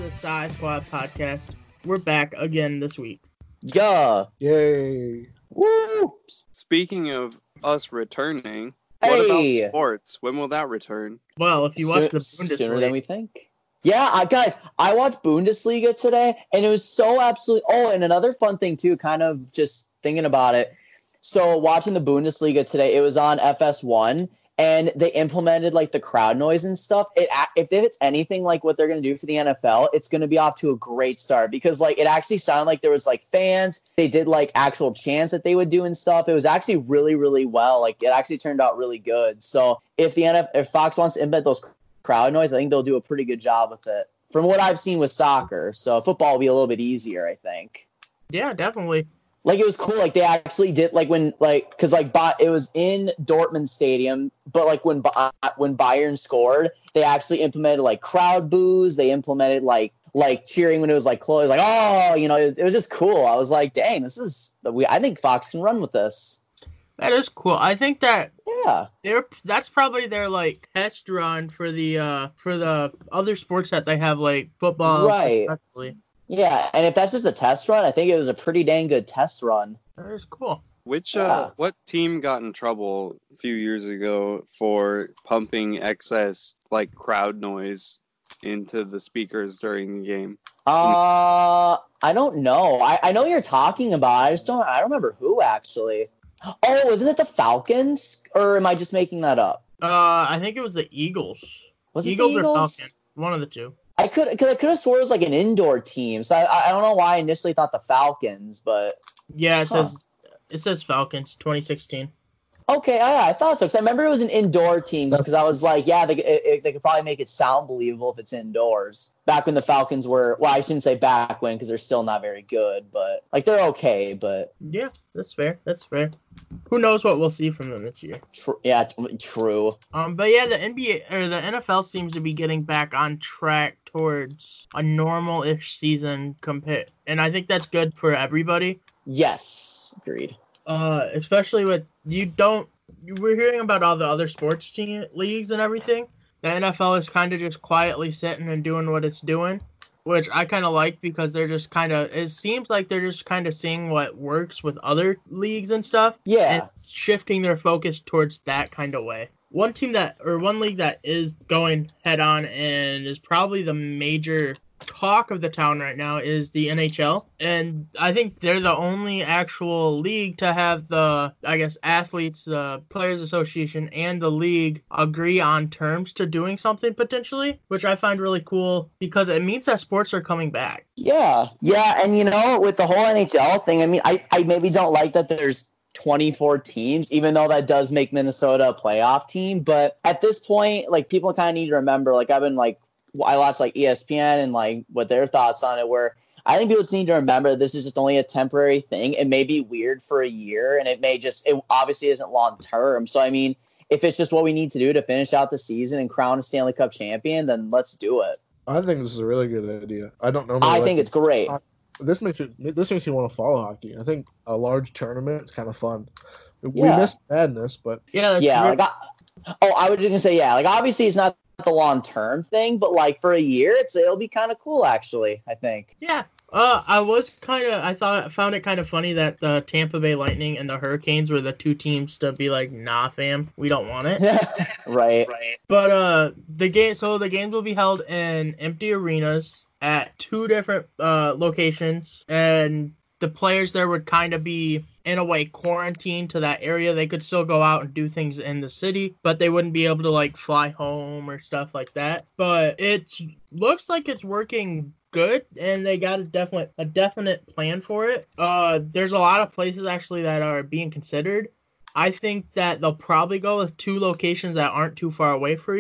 the SighSquad podcast. We're back again this week. Yeah. Yay. Woo. Speaking of us returning, what about sports? When will that return? Well, if you watch the Bundesliga. Sooner than we think. Yeah, guys, I watched Bundesliga today, and it was so absolutely... Oh, and another fun thing, too, kind of just thinking about it. So, watching the Bundesliga today, it was on FS1, and they implemented, like, the crowd noise and stuff. If it's anything like what they're going to do for the NFL, it's going to be off to a great start because, like, it actually sounded like there was, like, fans. They did, like, actual chants that they would do and stuff. It was actually really, really well. Like, it actually turned out really good. So, if Fox wants to implement those crowd noise, I think they'll do a pretty good job with it from what I've seen with soccer. So football will be a little bit easier, I think. Yeah, definitely. Like, it was cool. Like, they actually did, like, when, like, because, like, it was in Dortmund Stadium, but, like, when Bayern scored, they actually implemented, like, crowd boos. They implemented, like cheering when it was, like, close. Like, oh, you know, it was just cool. I was like, dang, I think Fox can run with this. That is cool. I think that that's probably their like test run for the other sports that they have, like football. Right. Especially. Yeah, and if that's just a test run, I think it was a pretty dang good test run. That is cool. What team got in trouble a few years ago for pumping excess like crowd noise into the speakers during the game? I don't know. I know what you're talking about. I don't remember who actually. Oh, isn't it the Falcons? Or am I just making that up? I think it was the Eagles. Was it Eagles the or Eagles? Falcons? One of the two. I could have swore it was like an indoor team. So I don't know why I initially thought the Falcons, but yeah, it says Falcons 2016. Okay, I thought so because I remember it was an indoor team because I was like, yeah, they could probably make it sound believable if it's indoors. Back when the Falcons were, well, I shouldn't say back when because they're still not very good, but like they're okay. But yeah, that's fair. That's fair. Who knows what we'll see from them this year? True. But yeah, the NBA or the NFL seems to be getting back on track towards a normal-ish season and I think that's good for everybody. Yes, agreed. Especially with we're hearing about all the other sports leagues and everything. The NFL is kind of just quietly sitting and doing what it's doing, which I kind of like because they're just it seems like they're just kind of seeing what works with other leagues and stuff. Yeah. And shifting their focus towards that kind of way. One league that is going head on and is probably the major talk of the town right now is the NHL, and I think they're the only actual league to have the, I guess, athletes, the Players Association, and the league agree on terms to doing something potentially, which I find really cool because it means that sports are coming back. Yeah, and you know, with the whole NHL thing, I mean, I maybe don't like that there's 24 teams, even though that does make Minnesota a playoff team, but at this point, like, people kind of need to remember, like, I watch like ESPN and like what their thoughts on it were. I think people just need to remember this is just only a temporary thing. It may be weird for a year and it obviously isn't long term. So, I mean, if it's just what we need to do to finish out the season and crown a Stanley Cup champion, then let's do it. I think this is a really good idea. I don't know. I think it's great. This makes me want to follow hockey. I think a large tournament is kind of fun. We missed madness, but yeah. I was just gonna say, yeah, like obviously it's not the long-term thing, but like for a year it'll be kind of cool actually, I think. Yeah. I found it kind of funny that the Tampa Bay Lightning and the Hurricanes were the two teams to be like, nah, fam, we don't want it. Right. But the games will be held in empty arenas at two different locations, and the players there would kind of be, in a way, quarantined to that area. They could still go out and do things in the city, but they wouldn't be able to, like, fly home or stuff like that. But it looks like it's working good, and they got a definite plan for it. There's a lot of places, actually, that are being considered. I think that they'll probably go with two locations that aren't too far away from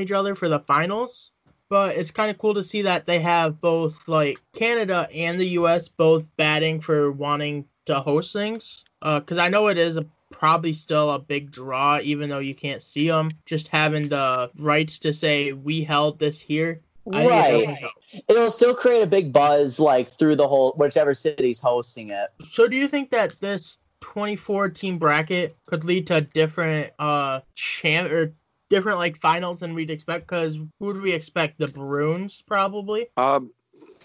each other for the finals. But it's kind of cool to see that they have both, like, Canada and the U.S. both batting for wanting to host things. Because I know it is probably still a big draw, even though you can't see them. Just having the rights to say, we held this here. Right. It'll still create a big buzz, like, through the whole, whichever city's hosting it. So do you think that this 24-team bracket could lead to different different like finals than we'd expect? Because who would we expect? The Bruins, probably?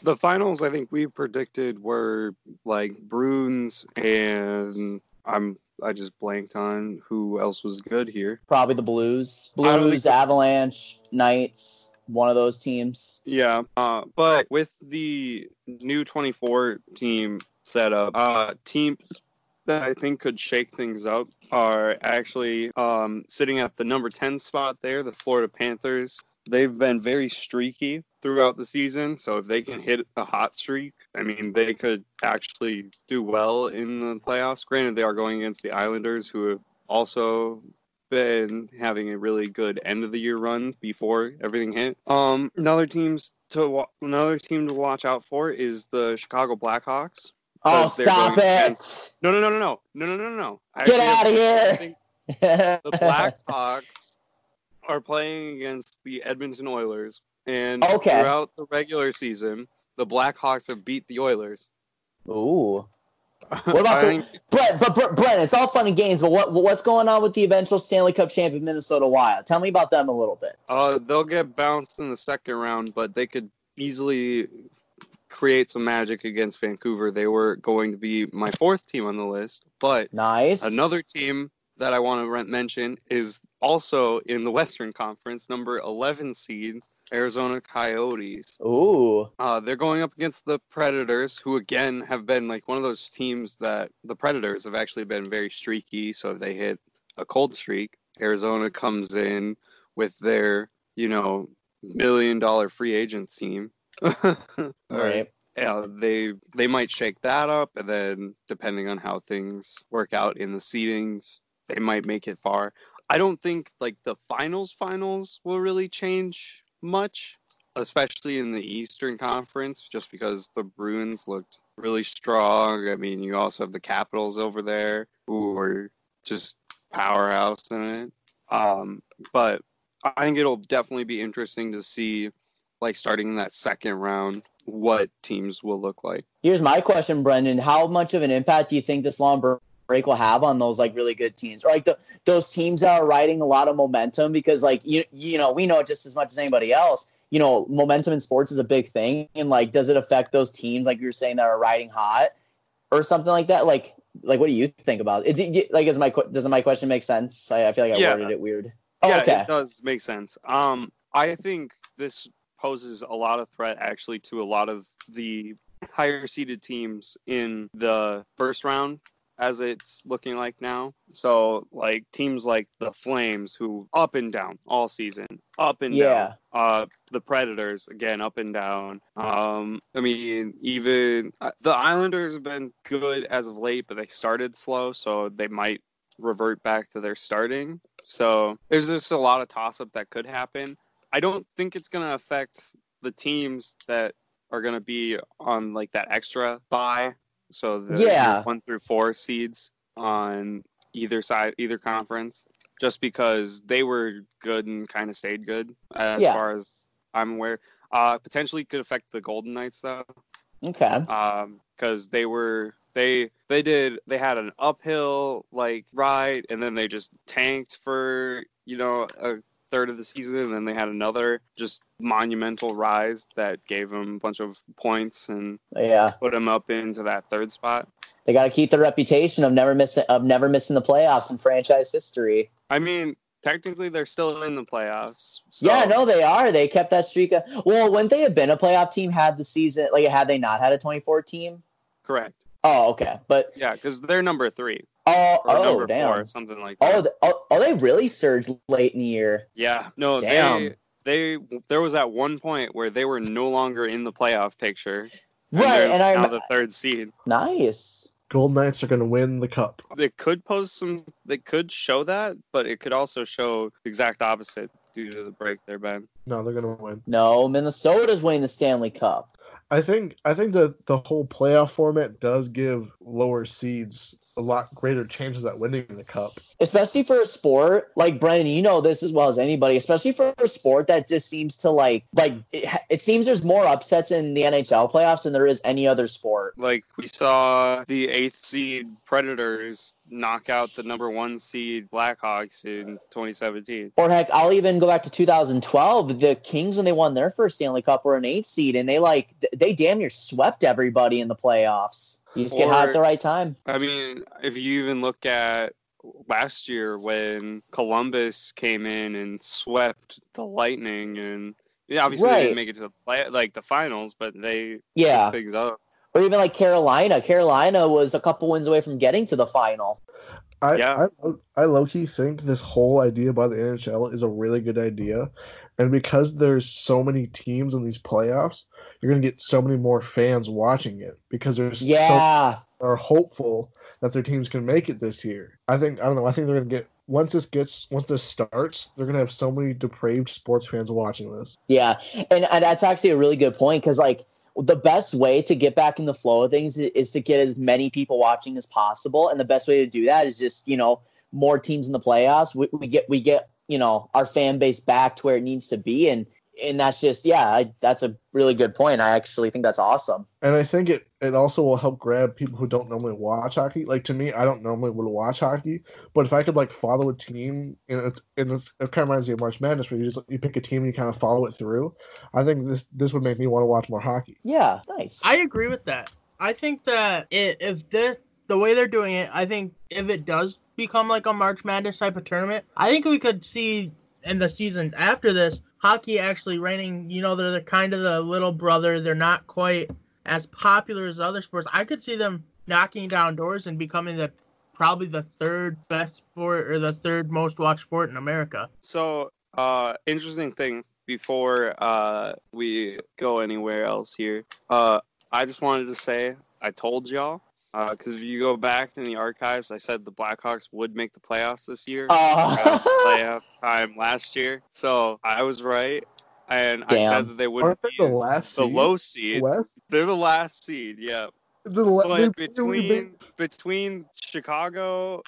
The finals I think we predicted were like Bruins and I just blanked on who else was good here. Probably the Blues. I don't think Blues, Avalanche, Knights, one of those teams. Yeah, but with the new 24 team setup, teams that I think could shake things up are actually sitting at the number 10 spot there, the Florida Panthers. They've been very streaky throughout the season, so if they can hit a hot streak, I mean, they could actually do well in the playoffs. Granted, they are going against the Islanders, who have also been having a really good end of the year run before everything hit. Another team to watch out for is the Chicago Blackhawks. Oh, stop it! No. Get out of here! The Blackhawks are playing against the Edmonton Oilers, and throughout the regular season, the Blackhawks have beat the Oilers. Ooh. What about Brent, it's all fun and games, but what's going on with the eventual Stanley Cup champion Minnesota Wild? Tell me about them a little bit. They'll get bounced in the second round, but they could easily create some magic against Vancouver. They were going to be my fourth team on the list, but nice. Another team that I want to mention is also in the Western Conference, number 11 seed, Arizona Coyotes. Ooh. They're going up against the Predators, who again have been like one of those teams that the Predators have actually been very streaky. So if they hit a cold streak, Arizona comes in with their, $1 million free agent team. Right. Yeah, they might shake that up, and then depending on how things work out in the seedings, they might make it far. I don't think like the finals will really change much, especially in the Eastern Conference, just because the Bruins looked really strong. I mean, you also have the Capitals over there who are just powerhouse in it. But I think it'll definitely be interesting to see, like starting in that second round, what teams will look like. Here's my question, Brendan. How much of an impact do you think this long break will have on those like really good teams, or like those teams that are riding a lot of momentum? Because like we know just as much as anybody else, momentum in sports is a big thing, and like does it affect those teams like you were saying that are riding hot or something like that? Like what do you think about it? Like does my question make sense? I feel like I worded it weird. Okay. It does make sense. I think this poses a lot of threat actually to a lot of the higher seeded teams in the first round, as it's looking like now. So like teams like the Flames, who up and down all season, up and down. The Predators, again, up and down. I mean, even the Islanders have been good as of late, but they started slow, so they might revert back to their starting. So there's just a lot of toss-up that could happen. I don't think it's going to affect the teams that are going to be on like that extra bye. So the 1 through 4 seeds on either side, either conference, just because they were good and kind of stayed good as far as I'm aware. Potentially could affect the Golden Knights though. Okay. Because they had an uphill like ride, and then they just tanked for a third of the season, and then they had another just monumental rise that gave them a bunch of points and put them up into that third spot. They got to keep the reputation of never missing the playoffs in franchise history. I mean, technically they're still in the playoffs. So. Yeah, no, they are. They kept that streak. Well, wouldn't they have been a playoff team had the season had they not had a 24 team? Correct. Oh, okay, but yeah, because they're number 3. Number damn. 4, something like that. They really surged late in the year. Yeah, no, damn. There was at one point where they were no longer in the playoff picture. Right, and I'm now the 3rd seed. Nice. Golden Knights are going to win the cup. They could show that, but it could also show the exact opposite due to the break there, Ben. No, they're going to win. No, Minnesota's winning the Stanley Cup. I think that the whole playoff format does give lower seeds a lot greater chances at winning the cup. Especially for a sport like Brendan, you know this as well as anybody, especially for a sport that just seems to it seems there's more upsets in the NHL playoffs than there is any other sport. Like we saw the 8th seed Predators knock out the number 1 seed Blackhawks in 2017. Or heck, I'll even go back to 2012. The Kings, when they won their first Stanley Cup, were an 8 seed, and they damn near swept everybody in the playoffs. You just get hot at the right time. I mean, if you even look at last year when Columbus came in and swept the Lightning, and obviously they didn't make it to the finals, but they took things up. Or even like Carolina. Carolina was a couple wins away from getting to the final. I low-key think this whole idea by the NHL is a really good idea. And because there's so many teams in these playoffs, you're going to get so many more fans watching it because there's are hopeful that their teams can make it this year. I think they're going to get once this starts, they're going to have so many depraved sports fans watching this. Yeah, and that's actually a really good point because the best way to get back in the flow of things is to get as many people watching as possible, and the best way to do that is just more teams in the playoffs. We get our fan base back to where it needs to be, and that's just that's a really good point. I actually think that's awesome. And I think it also will help grab people who don't normally watch hockey. Like to me, I don't normally would watch hockey, but if I could follow a team, it kind of reminds me of March Madness, where you pick a team and you kind of follow it through. I think this would make me want to watch more hockey. Yeah, nice. I agree with that. I think that the way they're doing it, I think if it does become like a March Madness type of tournament, I think we could see in the season after this, hockey actually reigning, they're kind of the little brother. They're not quite as popular as other sports. I could see them knocking down doors and becoming probably the third best sport or the third most watched sport in America. So, interesting thing before we go anywhere else here. I just wanted to say, I told y'all, because if you go back in the archives, I said the Blackhawks would make the playoffs this year. Playoff time last year. So I was right. And I said that they would be the low seed. They're the last seed, yeah. Between Chicago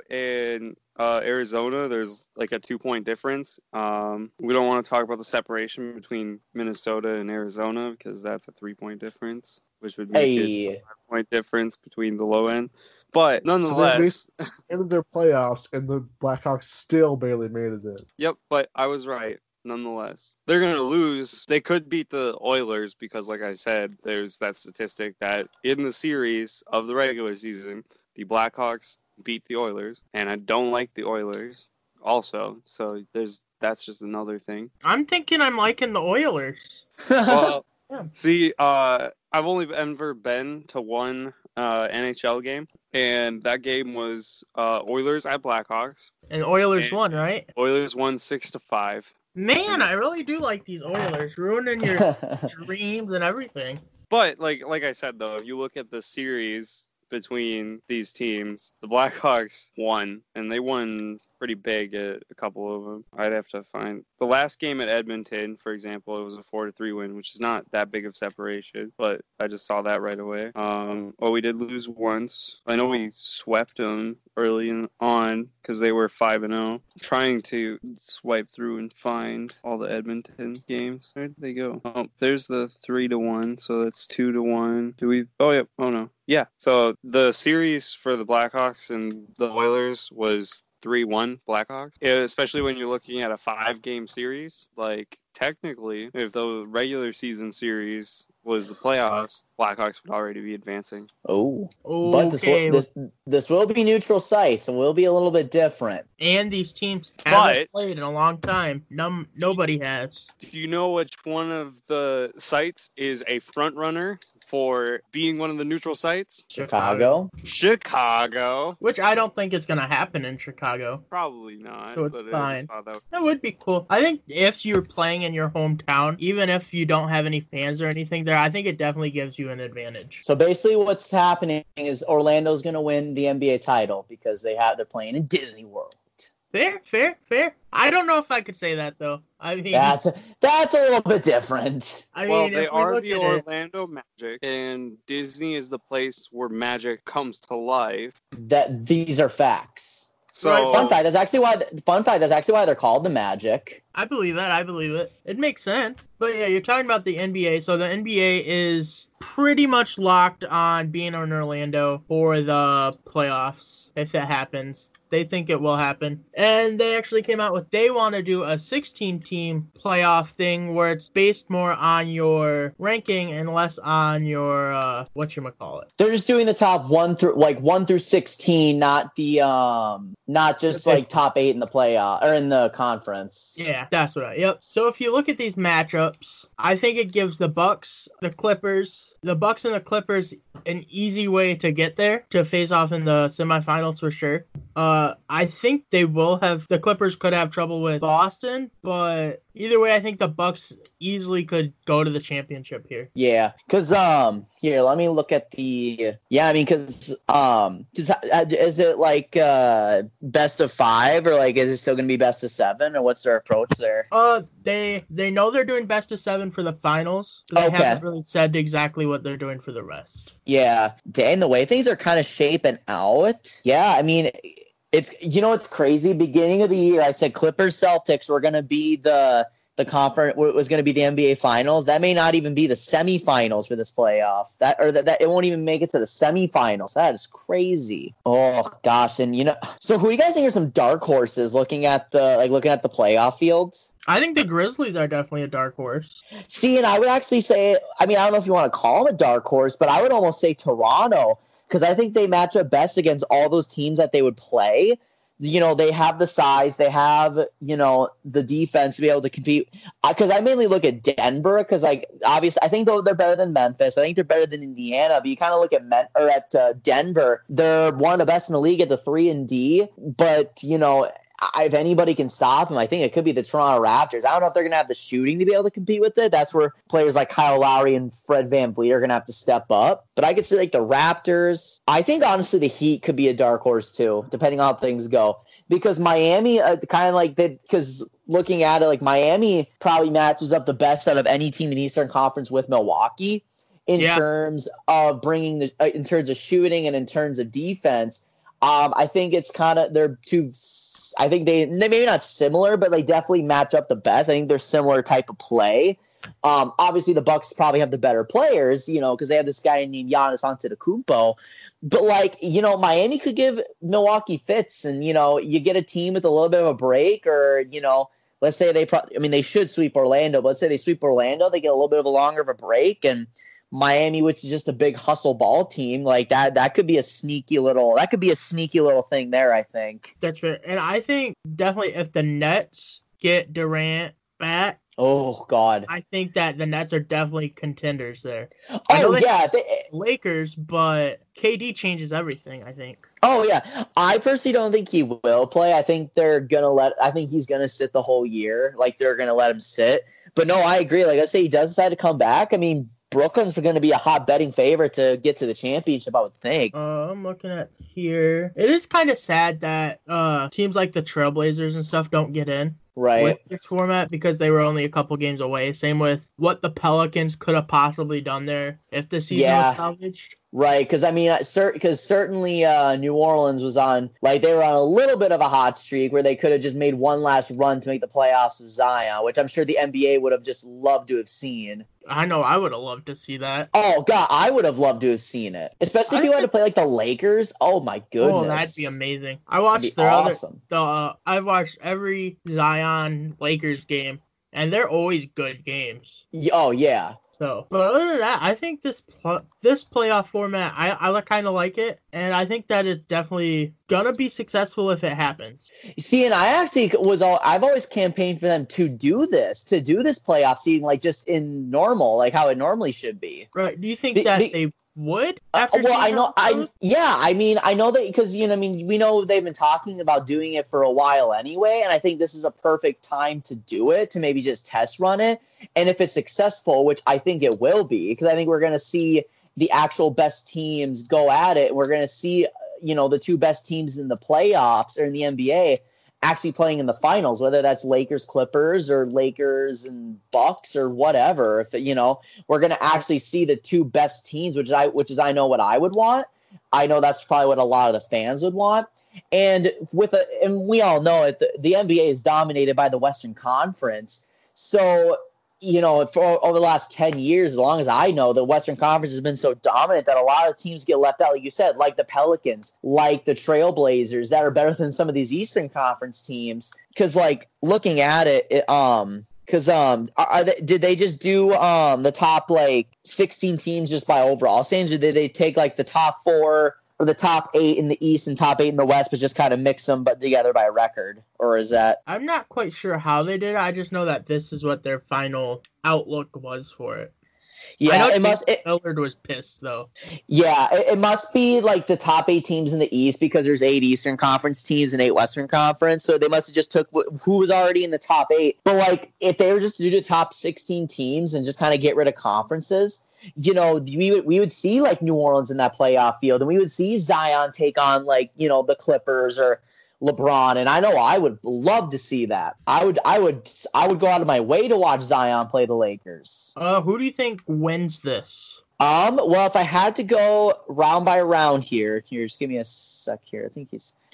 and Arizona, there's like a 2-point difference. We don't want to talk about the separation between Minnesota and Arizona because that's a 3-point difference, which would make it a 5-point difference between the low end. But nonetheless, so ended their playoffs, and the Blackhawks still barely made it in. Yep, but I was right. Nonetheless, they're going to lose. They could beat the Oilers because, like I said, there's that statistic that in the series of the regular season, the Blackhawks beat the Oilers, and I don't like the Oilers also. So that's just another thing. I'm thinking I'm liking the Oilers. Well, see, I've only ever been to one NHL game, and that game was Oilers at Blackhawks. And Oilers won, right? Oilers won 6-5. Man, I really do like these Oilers, ruining your dreams and everything. But like I said, though, if you look at the series between these teams, the Blackhawks won, and they won pretty big at a couple of them. I'd have to find the last game at Edmonton, for example. It was a 4-3 win, which is not that big of separation, but I just saw that right away. We did lose once. I know we swept them early on because they were 5-0. Trying to swipe through and find all the Edmonton games. Where did they go? Oh, there's the 3-1, so that's 2-1. Do we? Oh, yep. Oh no. Yeah. So the series for the Blackhawks and the Oilers was 3-1 Blackhawks, especially when you're looking at a 5-game series. Like, technically, if the regular season series was the playoffs, Blackhawks would already be advancing. But this will be neutral site, so we'll be a little bit different. And these teams haven't played in a long time. Nobody has. Do you know which one of the sites is a front runner for being one of the neutral sites? Chicago. Which I don't think is going to happen in Chicago. Probably not. So it's fine. That would be cool. I think if you're playing in your hometown, even if you don't have any fans or anything there, I think it definitely gives you an advantage. So basically what's happening is Orlando's going to win the NBA title because they're playing in Disney World. Fair. I don't know if I could say that, though. I mean, that's a little bit different. They are the Orlando Magic, and Disney is the place where magic comes to life. These are facts. So, fun fact, that's actually why they're called the Magic. I believe that. It makes sense. But yeah, you're talking about the NBA. So the NBA is pretty much locked on being in Orlando for the playoffs if that happens. They think it will happen. And they actually came out with they want to do a 16-team playoff thing where it's based more on your ranking and less on your whatchamacallit. They're just doing the top 1 through 16, not the not just like top 8 in the playoff or in the conference. Yeah, that's right. Yep. So if you look at these matchups, I think it gives the Bucks and the Clippers an easy way to get there to face off in the semifinals for sure. I think the Clippers could have trouble with Boston, but either way, I think the Bucks easily could go to the championship here. Yeah, because here, let me look at the because is it like best of 5 or like is it still gonna be best of 7 or what's their approach there? They know they're doing best of 7 for the finals. So they haven't really said exactly what they're doing for the rest. Yeah, dang, the way things are kind of shaping out. Yeah, I mean. It's crazy. Beginning of the year, I said Clippers Celtics were going to be the conference. Was going to be the NBA Finals. That may not even be the semifinals for this playoff. That it won't even make it to the semifinals. That is crazy. Oh gosh, and so who you guys think are some dark horses looking at the playoff fields? I think the Grizzlies are definitely a dark horse. See, and I would actually say, I mean, I don't know if you want to call them a dark horse, but I would almost say Toronto. Because I think they match up best against all those teams that they would play. They have the size, they have, the defense to be able to compete. Because I mainly look at Denver, because, obviously, I think they're better than Memphis. I think they're better than Indiana. But you kind of look at Denver. They're one of the best in the league at the 3 and D. But, if anybody can stop them, I think it could be the Toronto Raptors. I don't know if they're going to have the shooting to be able to compete with it. That's where players like Kyle Lowry and Fred VanVleet are going to have to step up. But I could see the Raptors. I think, honestly, the Heat could be a dark horse, too, depending on how things go. Because Miami, because looking at it, Miami probably matches up the best out of any team in the Eastern Conference with Milwaukee in terms of in terms of shooting and in terms of defense. I think it's kind of they're two. I think they maybe not similar, but they definitely match up the best. I think they're similar type of play. Obviously, the Bucks probably have the better players, because they have this guy named Giannis Antetokounmpo. But Miami could give Milwaukee fits, and you get a team with a little bit of a break, or let's say they should sweep Orlando. But let's say they sweep Orlando, they get a little bit of a longer of a break, and Miami, which is just a big hustle ball team, that could be a sneaky little thing there, I think. That's right. And I think definitely if the Nets get Durant back, oh God, I think that the Nets are definitely contenders there. Oh yeah, Lakers, but KD changes everything, I think. Oh yeah, I personally don't think he will play. I think I think he's gonna sit the whole year. They're gonna let him sit. But no, I agree. Let's say he does decide to come back. I mean, Brooklyn's going to be a hot betting favorite to get to the championship, I would think. I'm looking at here. It is kind of sad that teams like the Trailblazers and stuff don't get in with this format because they were only a couple games away. Same with what the Pelicans could have possibly done there if the season was salvaged. Right, because certainly New Orleans was on, they were on a little bit of a hot streak where they could have just made one last run to make the playoffs with Zion, which I'm sure the NBA would have just loved to have seen. I know I would have loved to see that. Oh God, I would have loved to have seen it, especially if you had to play the Lakers. Oh my goodness, oh that'd be amazing. I watched I've watched every Zion Lakers game, and they're always good games. Oh yeah. So, but other than that, I think this playoff format, I kind of like it, and I think that it's definitely gonna be successful if it happens. See, and I've always campaigned for them to do this playoff seeding, just in normal, how it normally should be. Right? Do you think they would? I know that because we know they've been talking about doing it for a while anyway, and I think this is a perfect time to do it, to maybe just test run it, and if it's successful, which I think it will be, because I think we're going to see the actual best teams go at it. We're going to see the two best teams in the playoffs or in the NBA actually playing in the finals, whether that's Lakers Clippers or Lakers and Bucks or whatever. If we're going to actually see the two best teams, which I know what I would want. I know that's probably what a lot of the fans would want. And we all know it, the NBA is dominated by the Western Conference. So for over the last 10 years, as long as I know, the Western Conference has been so dominant that a lot of teams get left out, like you said, like the Pelicans, like the Trailblazers, that are better than some of these Eastern Conference teams. Because, like, looking at it, did they just do the top, like, 16 teams just by overall standings, or did they take, like, the top 4 or the top 8 in the East and top 8 in the West, but just kind of mix them but together by record? Or is that... I'm not quite sure how they did it. I just know that this is what their final outlook was for it. Yeah, I know Lillard was pissed, though. Yeah, it must be like the top 8 teams in the East, because there's 8 Eastern Conference teams and 8 Western Conference. So they must have just took who was already in the top 8. But, like, if they were just to do the top 16 teams and just kind of get rid of conferences, we would see, like, New Orleans in that playoff field, and we would see Zion take on, like, the Clippers or LeBron, and I know I would love to see that. I would go out of my way to watch Zion play the Lakers. Who do you think wins this? Well, if I had to go round by round here, just give me a sec here.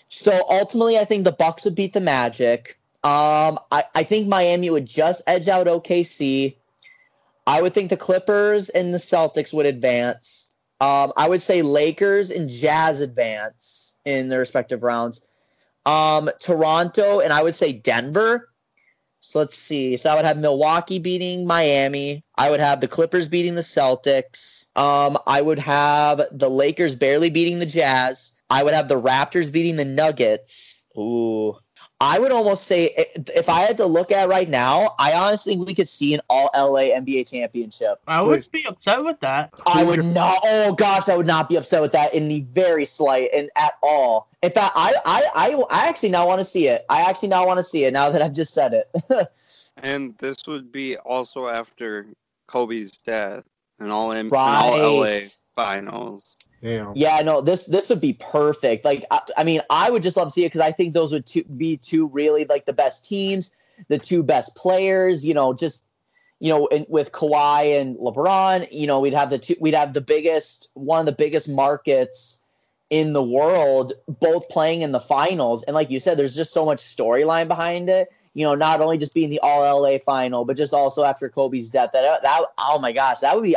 So ultimately, I think the Bucks would beat the Magic. I think Miami would just edge out OKC. I would think the Clippers and the Celtics would advance. I would say Lakers and Jazz advance in their respective rounds. Toronto, and I would say Denver. So let's see. So I would have Milwaukee beating Miami. I would have the Clippers beating the Celtics. I would have the Lakers barely beating the Jazz. I would have the Raptors beating the Nuggets. Ooh. I would almost say, if I had to look at right now, I honestly think we could see an all-LA NBA championship. I would be upset with that. I would not. Oh, gosh, I would not be upset with that in the very slight and at all. In fact, I actually now want to see it. I actually now want to see it now that I've just said it. And this would be also after Kobe's death and all LA finals. Damn. Yeah, no, this would be perfect. Like, I mean, I would just love to see it, because I think those would be two really, like, the best teams, the two best players. With Kawhi and LeBron, we'd have one of the biggest markets in the world, both playing in the finals. And like you said, there's just so much storyline behind it. Not only just being the all LA final, but just also after Kobe's death. That oh my gosh, that'd be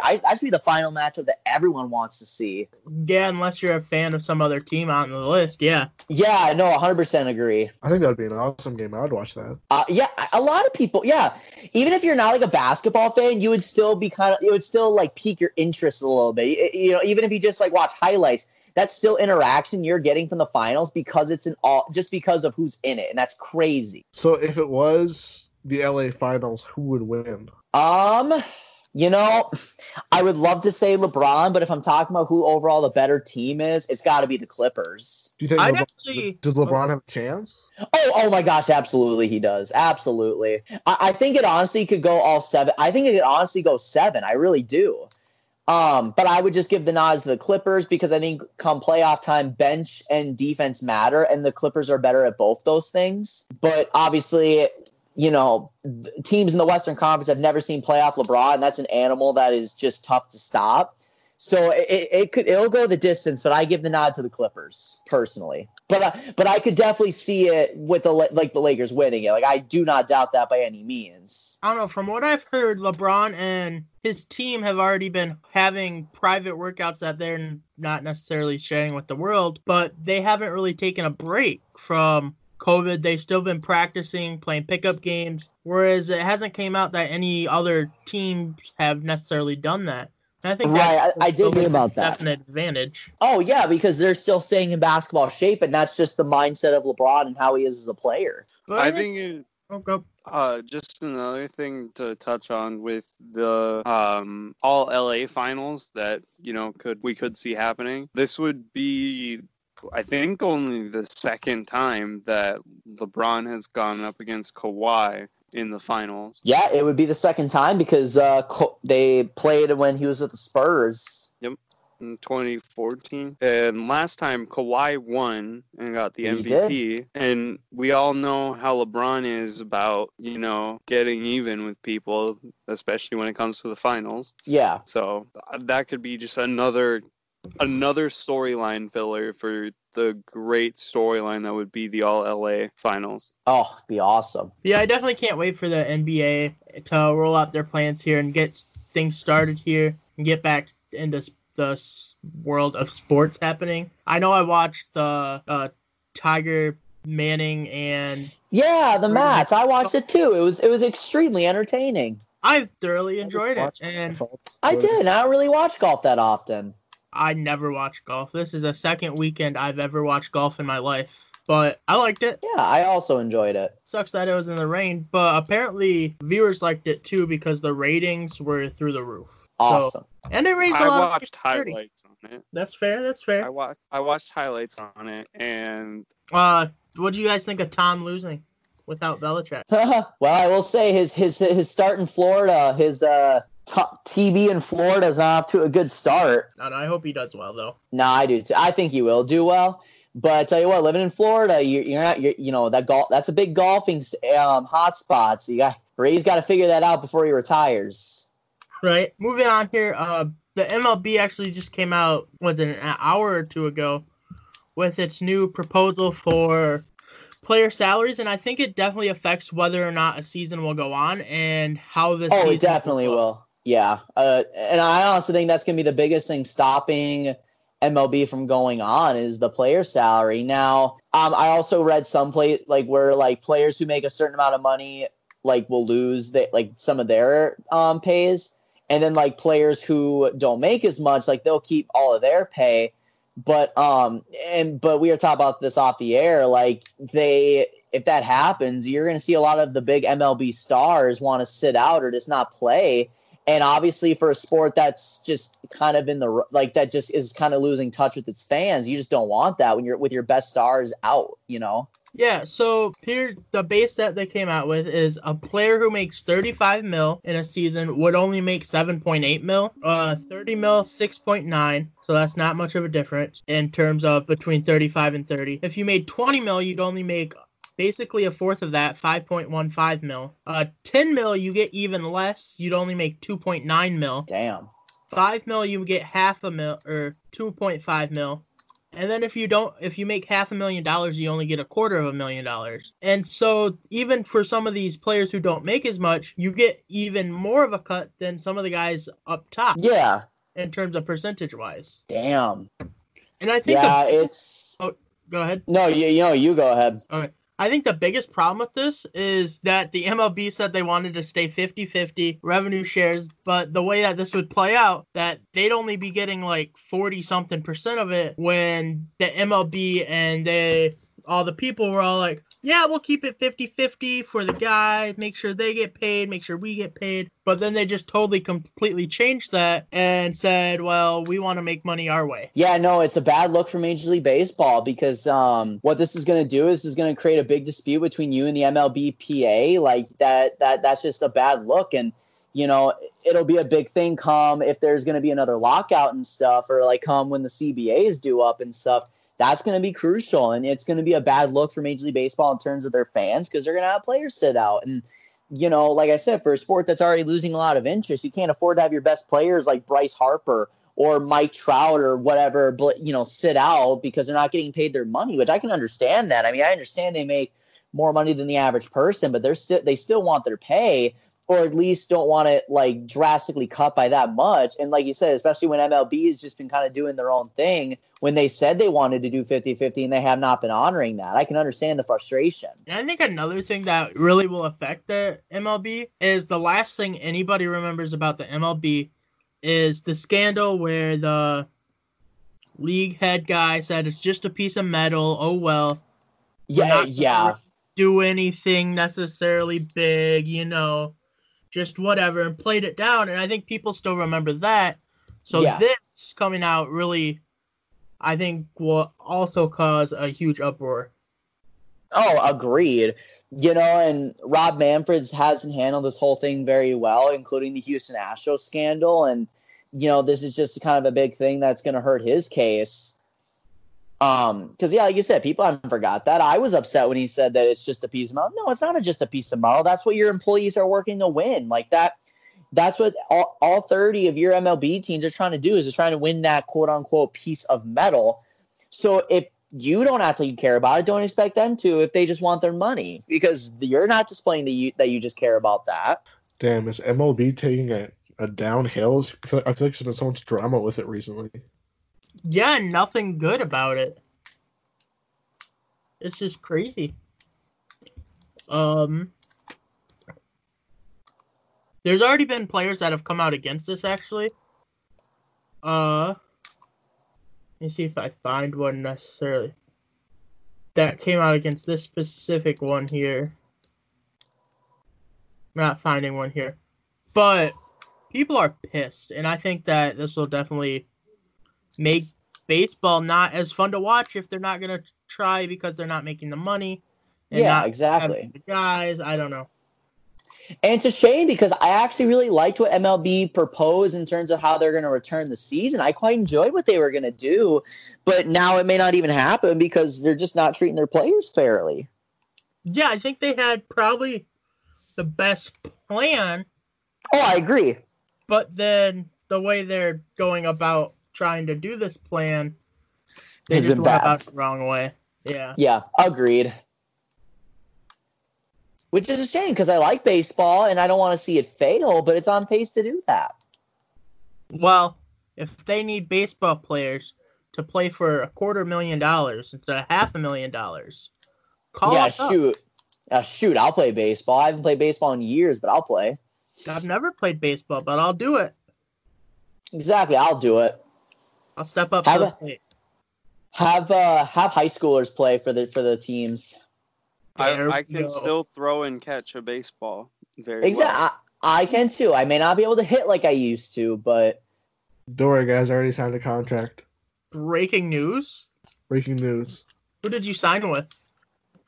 the final matchup that everyone wants to see. Yeah, unless you're a fan of some other team on the list. Yeah. Yeah, no, 100% agree. I think that'd be an awesome game. I'd watch that. Yeah, a lot of people. Yeah, even if you're not like a basketball fan, it would still like pique your interest a little bit. Even if you just like watch highlights. That's still interaction you're getting from the finals, because it's just because of who's in it, and that's crazy. So if it was the LA finals, who would win? I would love to say LeBron, but if I'm talking about who overall the better team is, it's got to be the Clippers. Do you think does LeBron have a chance? Oh my gosh, absolutely he does. Absolutely. I think it honestly could go all 7. I think it could honestly go 7. I really do. But I would just give the nods to the Clippers, because I think come playoff time, bench and defense matter, and the Clippers are better at both those things. But obviously, teams in the Western Conference have never seen playoff LeBron, and that's an animal that is just tough to stop. So it'll go the distance, but I give the nod to the Clippers personally. But I could definitely see it with the Lakers winning it. Like, I do not doubt that by any means. I don't know. From what I've heard, LeBron and his team have already been having private workouts that they're not necessarily sharing with the world, but they haven't really taken a break from COVID. They've still been practicing, playing pickup games, whereas it hasn't came out that any other teams have necessarily done that. I think I did hear about that. Definite advantage. Oh yeah, because they're still staying in basketball shape, and that's just the mindset of LeBron and how he is as a player. I think just another thing to touch on with the all LA finals that we could see happening. This would be, I think, only the second time that LeBron has gone up against Kawhi in the finals. Yeah, it would be the second time, because they played when he was with the Spurs. Yep, in 2014. And last time Kawhi won and got the MVP. And we all know how LeBron is about, getting even with people, especially when it comes to the finals. Yeah. So that could be just another another storyline filler for the great storyline that would be the All LA Finals. Oh, be awesome. Yeah, I definitely can't wait for the NBA to roll out their plans here and get things started here and get back into the world of sports happening. I know I watched the Tiger Manning and the match. I watched it too. It was extremely entertaining. I thoroughly enjoyed it, and I did. I don't really watch golf that often. I never watched golf. This is the second weekend I've ever watched golf in my life, but I liked it. Yeah, I also enjoyed it. Sucks that it was in the rain, but apparently viewers liked it too because the ratings were through the roof. Awesome. And it raised a I lot watched of highlights on it. That's fair. That's fair. I watched highlights on it, and What do you guys think of Tom losing without Belichick? Well, I will say his start in Florida, his TB in Florida is off to a good start. And I hope he does well, though. No, I do too. I think he will do well. But I tell you what, living in Florida, that's a big golfing hotspot. So Ray's got to figure that out before he retires. Right. Moving on here, the MLB actually just came out, was it an hour or two ago, with its new proposal for player salaries, and I think it definitely affects whether or not a season will go on and how the season it definitely will. Yeah. And I honestly think that's going to be the biggest thing stopping MLB from going on is the player salary. Now, I also read some where players who make a certain amount of money will lose some of their pays, and then players who don't make as much, they'll keep all of their pay. But we were talking about this off the air. If that happens, you're going to see a lot of the big MLB stars want to sit out or just not play. And obviously, for a sport that's just kind of that just is kind of losing touch with its fans, you just don't want that when you're with your best stars out. Yeah, so here the base that they came out with is a player who makes 35 mil in a season would only make 7.8 mil. 30 mil, 6.9. So that's not much of a difference in terms of between 35 and 30. If you made 20 mil, you'd only make basically a fourth of that, 5.15 mil. 10 mil, you get even less. You'd only make 2.9 mil. Damn. 5 mil, you get half a mil or 2.5 mil. And then if you make $500,000, you only get $250,000. And so even for some of these players who don't make as much, you get even more of a cut than some of the guys up top. Yeah. In terms of percentage wise. Damn. And I think it's. Oh, go ahead. No, you go ahead. Okay. I think the biggest problem with this is that the MLB said they wanted to stay 50-50 revenue shares, but the way that this would play out, that they'd only be getting 40-something% of it when the MLB and all the people were all like, yeah, we'll keep it 50-50 for the guy, make sure they get paid, make sure we get paid. But then they just totally, completely changed that and said, well, we want to make money our way. Yeah, no, it's a bad look for Major League Baseball because what this is going to do is going to create a big dispute between you and the MLBPA. That's just a bad look. And, it'll be a big thing come if there's going to be another lockout and stuff, or come when the CBA is due up and stuff. That's going to be crucial, and it's going to be a bad look for Major League Baseball in terms of their fans because they're going to have players sit out. And, like I said, for a sport that's already losing a lot of interest, you can't afford to have your best players like Bryce Harper or Mike Trout or whatever, sit out because they're not getting paid their money, which I can understand that. I mean, I understand they make more money than the average person, but they still want their pay, or at least don't want it drastically cut by that much. And like you said, especially when MLB has just been kind of doing their own thing, when they said they wanted to do 50-50 and they have not been honoring that. I can understand the frustration. And I think another thing that really will affect the MLB is the last thing anybody remembers about the MLB is the scandal where the league head guy said it's just a piece of metal. Oh, well. Yeah. Do anything necessarily big, just whatever, and played it down. And I think people still remember that. So This coming out really, I think, will also cause a huge uproar. Oh, agreed. And Rob Manfred hasn't handled this whole thing very well, including the Houston Astros scandal. And, this is just kind of a big thing that's going to hurt his case. Because, like you said, people haven't forgot that. I was upset when he said that it's just a piece of metal. No, it's not just a piece of metal. That's what your employees are working to win. Like that, That's what all 30 of your MLB teams are trying to do, is they're trying to win that quote-unquote piece of metal. So if you don't actually care about it, don't expect them to if they just want their money, because you're not displaying that you just care about that. Damn, is MLB taking a downhill? I feel like there's been so much drama with it recently. Yeah, nothing good about it. It's just crazy. There's already been players that have come out against this, actually. Let me see if I find one necessarily that came out against this specific one here. I'm not finding one here. But people are pissed, and I think that this will definitely make baseball not as fun to watch if they're not going to try because they're not making the money. And Yeah, not exactly. the guys, I don't know. And it's a shame because I actually really liked what MLB proposed in terms of how they're going to return the season. I quite enjoyed what they were going to do, but now it may not even happen because they're just not treating their players fairly. Yeah, I think they had probably the best plan. Oh, I agree. But then the way they're going about trying to do this plan, they Has just been went bad. about it the wrong way. Yeah. Yeah, agreed. Which is a shame because I like baseball and I don't want to see it fail, but it's on pace to do that. Well, if they need baseball players to play for $250,000 instead of $500,000, call us up. Shoot, I'll play baseball. I haven't played baseball in years, but I'll play. I've never played baseball, but I'll do it. Exactly, I'll do it. I'll step up to the plate. Have high schoolers play for the teams. I can still throw and catch a baseball very well. I can too. I may not be able to hit like I used to, but Don't worry, guys. I already signed a contract. Breaking news? Breaking news. Who did you sign with?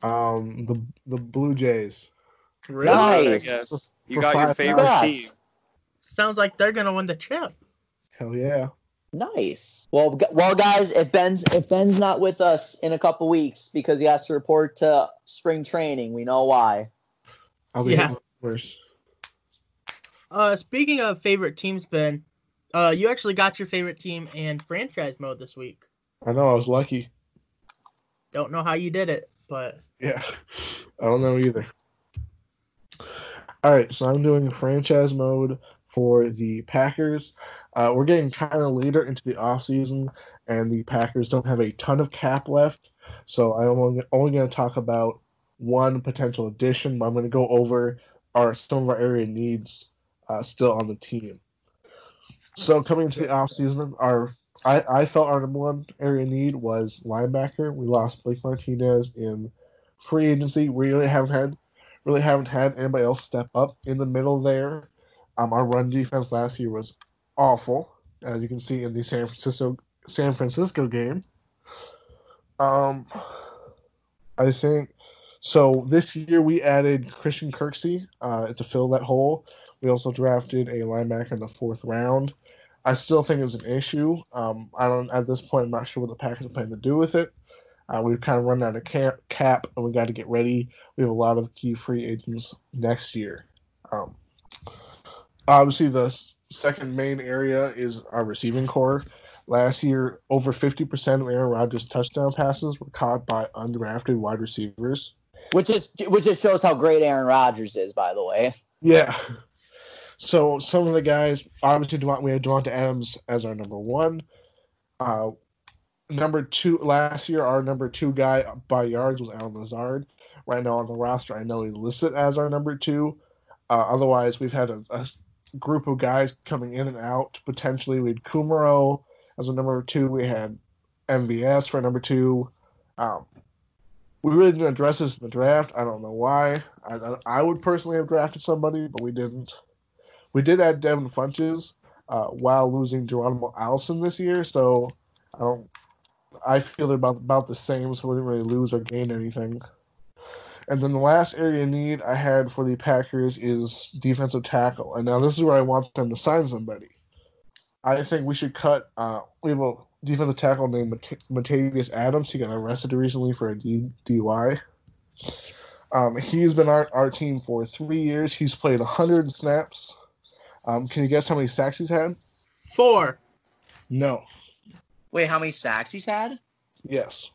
The Blue Jays. Really? Nice. I guess. You For got your favorite Congrats. team. Sounds like they're gonna win the chip. Hell yeah. nice. Well, guys, if Ben's not with us in a couple weeks because he has to report to spring training, we know why. I'll be worse. Speaking of favorite teams, Ben, you actually got your favorite team in franchise mode this week. I know, I was lucky. Don't know how you did it, but Yeah, I don't know either. All right, so I'm doing franchise mode for the Packers. We're getting kind of later into the offseason, and the Packers don't have a ton of cap left, so I'm only going to talk about one potential addition, but I'm going to go over some of our area needs still on the team. So coming into the offseason, I felt our number one area need was linebacker. We lost Blake Martinez in free agency. We really haven't had anybody else step up in the middle there. Our run defense last year was awful, as you can see in the San Francisco game. I think so. This year we added Christian Kirksey to fill that hole. We also drafted a linebacker in the 4th round. I still think it's an issue. At this point, I'm not sure what the Packers are planning to do with it. We've kind of run out of cap, and we got to get ready. We have a lot of key free agents next year. Obviously, the second main area is our receiving core. Last year, over 50% of Aaron Rodgers' touchdown passes were caught by undrafted wide receivers. Which just shows how great Aaron Rodgers is, by the way. Yeah. So some of the guys, obviously, we had Devonta Adams as our number one. Number two, last year, our number 2 guy by yards was Allen Lazard. Right now on the roster, I know he's listed as our number 2. Otherwise, we've had a group of guys coming in and out. Potentially, we had Kumaro as a number 2. We had MVS for number 2. We really didn't address this in the draft. I don't know why. I would personally have drafted somebody, but we didn't. We did add Devin Funches while losing Geronimo Allison this year, so I feel they're about the same, so we didn't really lose or gain anything. And then the last area need I had for the Packers is defensive tackle. And now this is where I want them to sign somebody. I think we should cut we have a defensive tackle named Mathew Adams. He got arrested recently for a DUI. He's been our team for 3 years. He's played 100 snaps. Can you guess how many sacks he's had? 4. No. Wait, how many sacks he's had? Yes.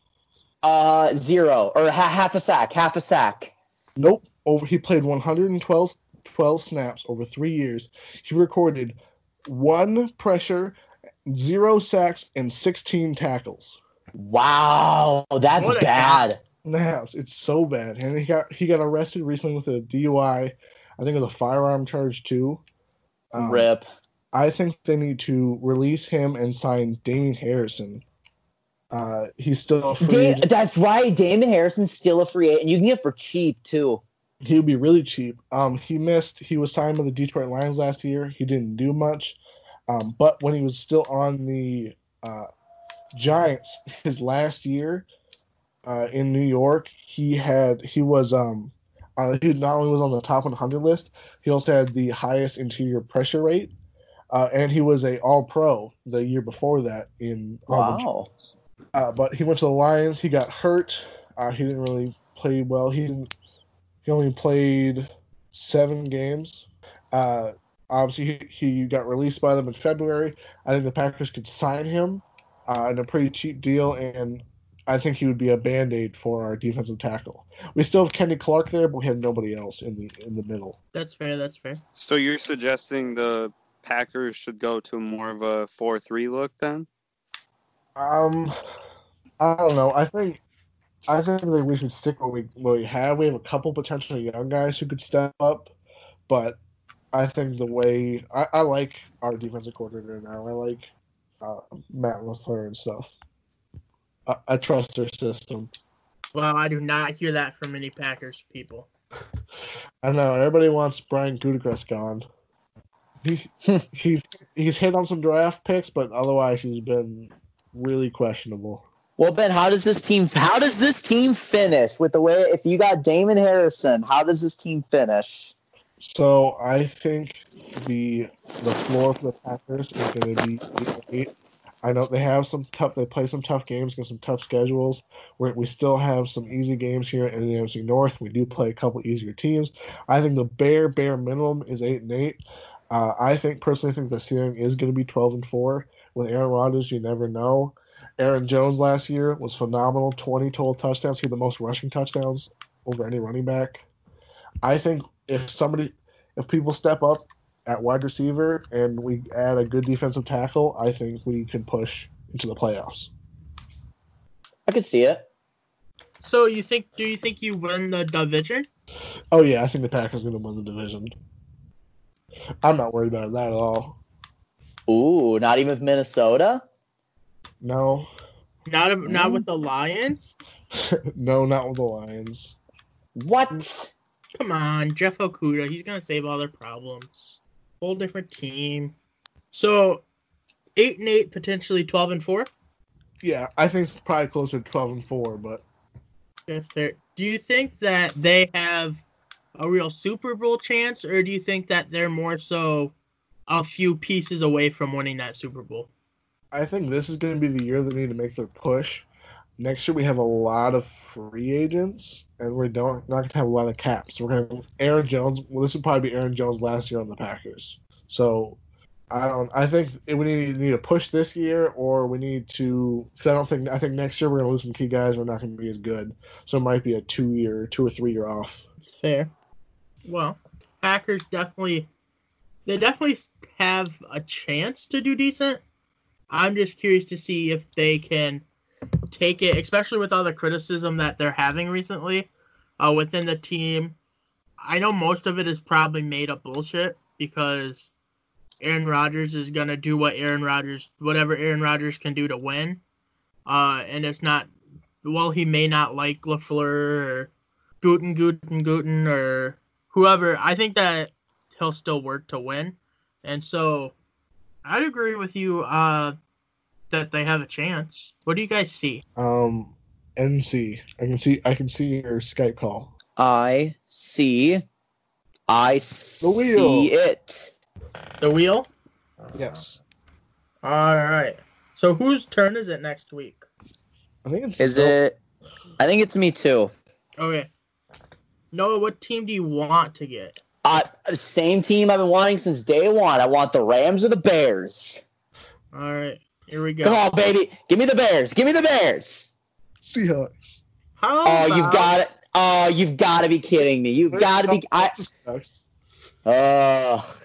0 or half a sack. Nope. He played 112 snaps over 3 years. He recorded 1 pressure, 0 sacks, and 16 tackles. Wow, that's What a bad. Now it's so bad, and he got arrested recently with a DUI. I think it was a firearm charge too. Rip. I think they need to release him and sign Damien Harrison. He's still a free agent. That's right. Damon Harrison's still a free agent. You can get it for cheap too. He would be really cheap. He was signed by the Detroit Lions last year. He didn't do much. But when he was still on the Giants, his last year in New York, he not only was on the top 100 list, he also had the highest interior pressure rate, and he was a All-Pro the year before that in. Wow. But he went to the Lions. He got hurt. He didn't really play well. He only played 7 games. Obviously, he got released by them in February. I think the Packers could sign him in a pretty cheap deal, and I think he would be a Band-Aid for our defensive tackle. We still have Kenny Clark there, but we have nobody else in the middle. That's fair. So you're suggesting the Packers should go to more of a 4-3 look then? I don't know. I think we should stick what we have. We have a couple potential young guys who could step up, but I think the way I like our defensive coordinator now. I like Matt LaFleur and stuff. I trust their system. Well, I do not hear that from many Packers people. I know everybody wants Brian Gutekunst gone. He's hit on some draft picks, but otherwise he's been really questionable. Well, Ben, how does this team finish with the way, if you got Damon Harrison, how does this team finish? So I think the floor for the Packers is going to be 8. I know they play some tough games against some tough schedules. We still have some easy games here in the NFC North. We do play a couple easier teams. I think the bare minimum is 8-8. I personally think the ceiling is going to be 12-4. With Aaron Rodgers, you never know. Aaron Jones last year was phenomenal, 20 total touchdowns. He had the most rushing touchdowns over any running back. I think if people step up at wide receiver and we add a good defensive tackle, I think we can push into the playoffs. I could see it. So do you think you win the division? Oh yeah, I think the Packers are going to win the division. I'm not worried about that at all. Ooh, not even with Minnesota? No. Not with the Lions? No, not with the Lions. What? Come on, Jeff Okuda. He's going to save all their problems. Whole different team. So, 8-8, potentially 12-4? Yeah, I think it's probably closer to 12-4, but... That's fair. Do you think that they have a real Super Bowl chance, or do you think that they're more so a few pieces away from winning that Super Bowl? I think this is going to be the year they need to make their push. Next year we have a lot of free agents, and we're not going to have a lot of caps. We're going to have Aaron Jones. Well, this would probably be Aaron Jones last year on the Packers. So I think we need to push this year, or we need to. Because I think next year we're going to lose some key guys. We're not going to be as good. So it might be a 2 or 3 year off. It's fair. Well, Packers definitely have a chance to do decent. I'm just curious to see if they can take it, especially with all the criticism that they're having recently within the team. I know most of it is probably made up bullshit because Aaron Rodgers is going to do whatever Aaron Rodgers can do to win. And it's not, he may not like LaFleur or Guten or whoever. I think that he'll still work to win. And so I'd agree with you that they have a chance. What do you guys see? NC. I can see your Skype call. I see it. The wheel? Yes. All right. So whose turn is it next week? I think it's. Is it? I think it's me too. Okay. Noah, what team do you want to get? Same team I've been wanting since day one. I want the Rams or the Bears. All right, here we go. Come on, baby. Give me the Bears. Give me the Bears. Seahawks. How Oh, you've got it. Oh, you've got to be kidding me. You've got to be.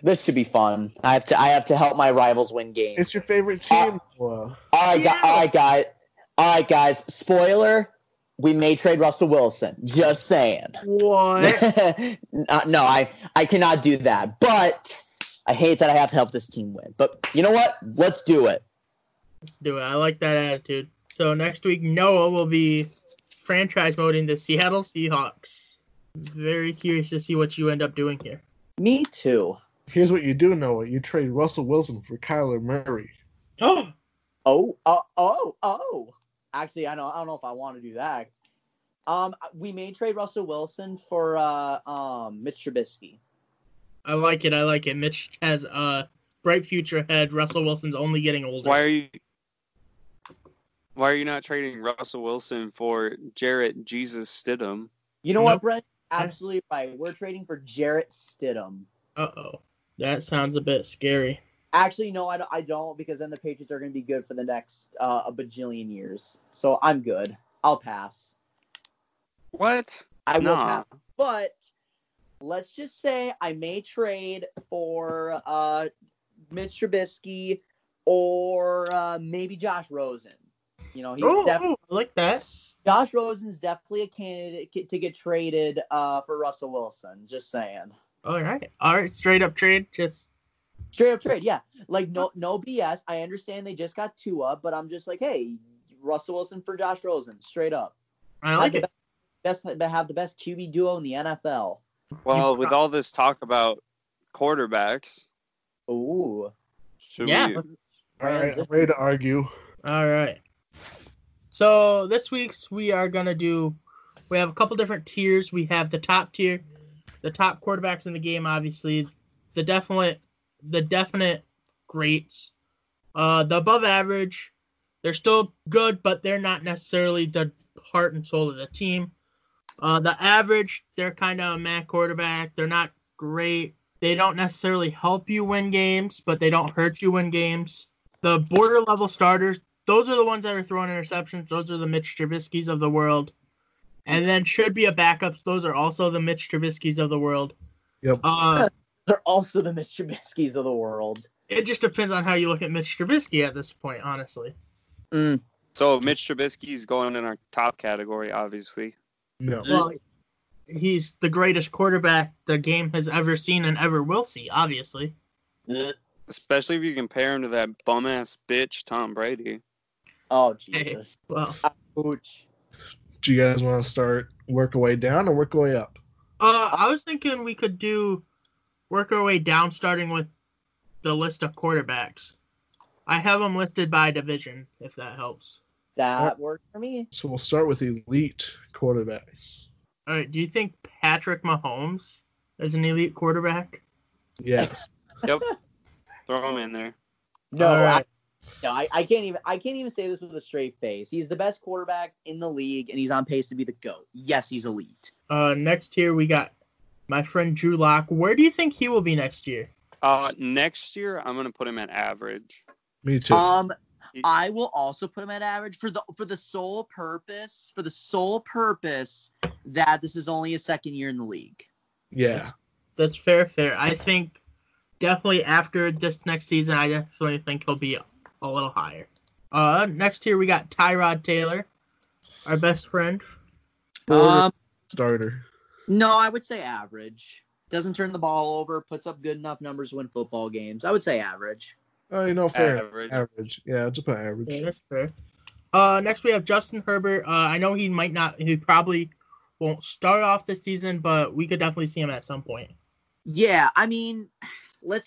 This should be fun. I have to help my rivals win games. It's your favorite team. All right, guys. Spoiler: we may trade Russell Wilson. Just saying. What? No, I cannot do that. But I hate that I have to help this team win. But you know what? Let's do it. Let's do it. I like that attitude. So next week, Noah will be franchise moding the Seattle Seahawks. Very curious to see what you end up doing here. Me too. Here's what you do, Noah. You trade Russell Wilson for Kyler Murray. Oh. Actually, I don't know if I want to do that. We may trade Russell Wilson for Mitch Trubisky. I like it. Mitch has a bright future ahead. Russell Wilson's only getting older. Why are you not trading Russell Wilson for Jarrett Jesus Stidham? You know what, Brent? Absolutely right. We're trading for Jarrett Stidham. Uh-oh. That sounds a bit scary. Actually, no, I don't, because then the Patriots are going to be good for the next a bajillion years. So I'm good. I'll pass. What? I will pass. But let's just say I may trade for Mitch Trubisky or maybe Josh Rosen. You know, he's I like that. Josh Rosen's definitely a candidate to get traded for Russell Wilson. Just saying. All right. Straight up trade. Straight up trade. Yeah. Like no BS. I understand they just got Tua, but I'm just like, hey, Russell Wilson for Josh Rosen. Straight up. I like it. Have the best QB duo in the NFL. Well, with all this talk about quarterbacks. Ooh. All right, I'm ready to argue. All right. So this week's we have a couple different tiers. We have the top tier, the top quarterbacks in the game, obviously, the definite greats, the above average. They're still good, but they're not necessarily the heart and soul of the team. The average, they're kind of a meh quarterback. They're not great. They don't necessarily help you win games, but they don't hurt you win games. The border level starters, those are the ones that are throwing interceptions. Those are the Mitch Trubiskys of the world. And then should be a backups. Those are also the Mitch Trubiskys of the world. Yep. They're also the Mitch Trubiskys of the world. It just depends on how you look at Mitch Trubisky at this point, honestly. So Mitch Trubisky's going in our top category, obviously. No. Well, he's the greatest quarterback the game has ever seen and ever will see, obviously. Especially if you compare him to that bum-ass bitch, Tom Brady. Oh, Jesus. Hey, well, ouch. Do you guys want to work our way down or work our way up? I was thinking we could work our way down, starting with the list of quarterbacks. I have them listed by division, if that helps. That worked for me. So we'll start with elite quarterbacks. All right. Do you think Patrick Mahomes is an elite quarterback? Yes. Yep. Throw him in there. No, right. I can't even say this with a straight face. He's the best quarterback in the league, and he's on pace to be the GOAT. Yes, he's elite. Next here we got my friend Drew Lock. Where do you think he will be next year? Next year I'm gonna put him at average. Me too. I will also put him at average for the sole purpose that this is only his second year in the league. Yeah. That's fair. I think definitely after this next season, I definitely think he'll be a little higher. Next here we got Tyrod Taylor, our best friend. Starter. No, I would say average. Doesn't turn the ball over, puts up good enough numbers to win football games. I would say average. Oh, fair. Average. Yeah, it's about average. Yeah, that's fair. Next we have Justin Herbert. I know he probably won't start off this season, but we could definitely see him at some point. Yeah, I mean, I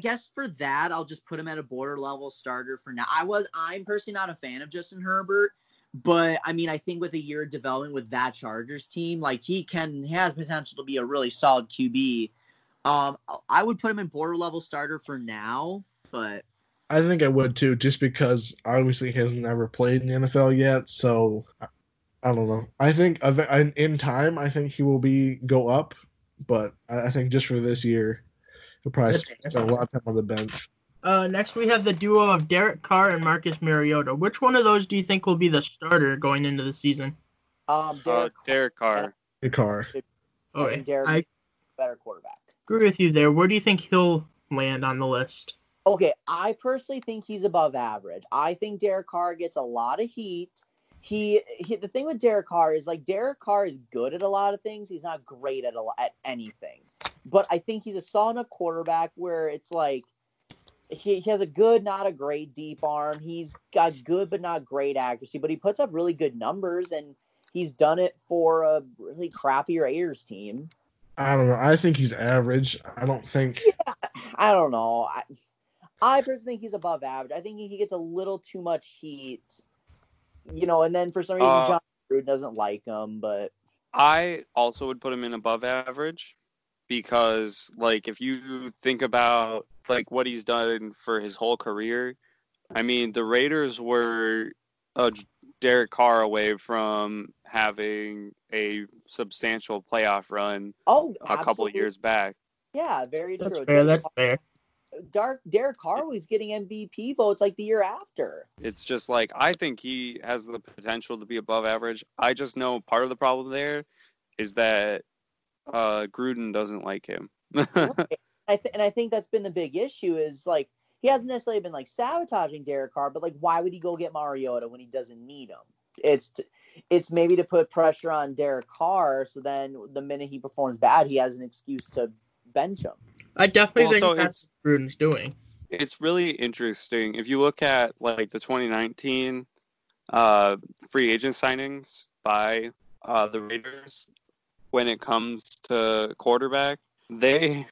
guess for that, I'll just put him at a border level starter for now. I'm personally not a fan of Justin Herbert, but I mean, I think with a year of development with that Chargers team, like he has potential to be a really solid QB. I would put him in border level starter for now, but I think I would too, just because obviously he has never played in the NFL yet. So I don't know. I think in time, I think he will go up, but I think just for this year, he'll probably spend a lot of time on the bench. Next, we have the duo of Derek Carr and Marcus Mariota. Which one of those do you think will be the starter going into the season? Derek Carr. Carr. I think Derek is a better quarterback. Agree with you there. Where do you think he'll land on the list? Okay, I personally think he's above average. I think Derek Carr gets a lot of heat. The thing with Derek Carr is like Derek Carr is good at a lot of things. He's not great at anything. But I think he's a solid enough quarterback where it's like he has a good, not a great deep arm. He's got good but not great accuracy, but he puts up really good numbers, and he's done it for a really crappy Raiders team. I don't know. I think he's average. I don't think. Yeah, I don't know. I personally think he's above average. I think he gets a little too much heat, and then for some reason John Gruden doesn't like him. But I also would put him in above average because, like, if you think about like what he's done for his whole career, I mean, the Raiders were Derek Carr away from having a substantial playoff run a couple of years back. Yeah, very true. That's fair. Derek Carr was getting MVP votes like the year after. It's just like I think he has the potential to be above average. I just know part of the problem there is that Gruden doesn't like him. Right. And I think that's been the big issue is like he hasn't necessarily been like sabotaging Derek Carr, but like why would he go get Mariota when he doesn't need him? It's maybe to put pressure on Derek Carr so then the minute he performs bad, he has an excuse to bench him. I definitely think that's what Gruden's doing. It's really interesting. If you look at like the 2019 free agent signings by the Raiders, when it comes to quarterback, they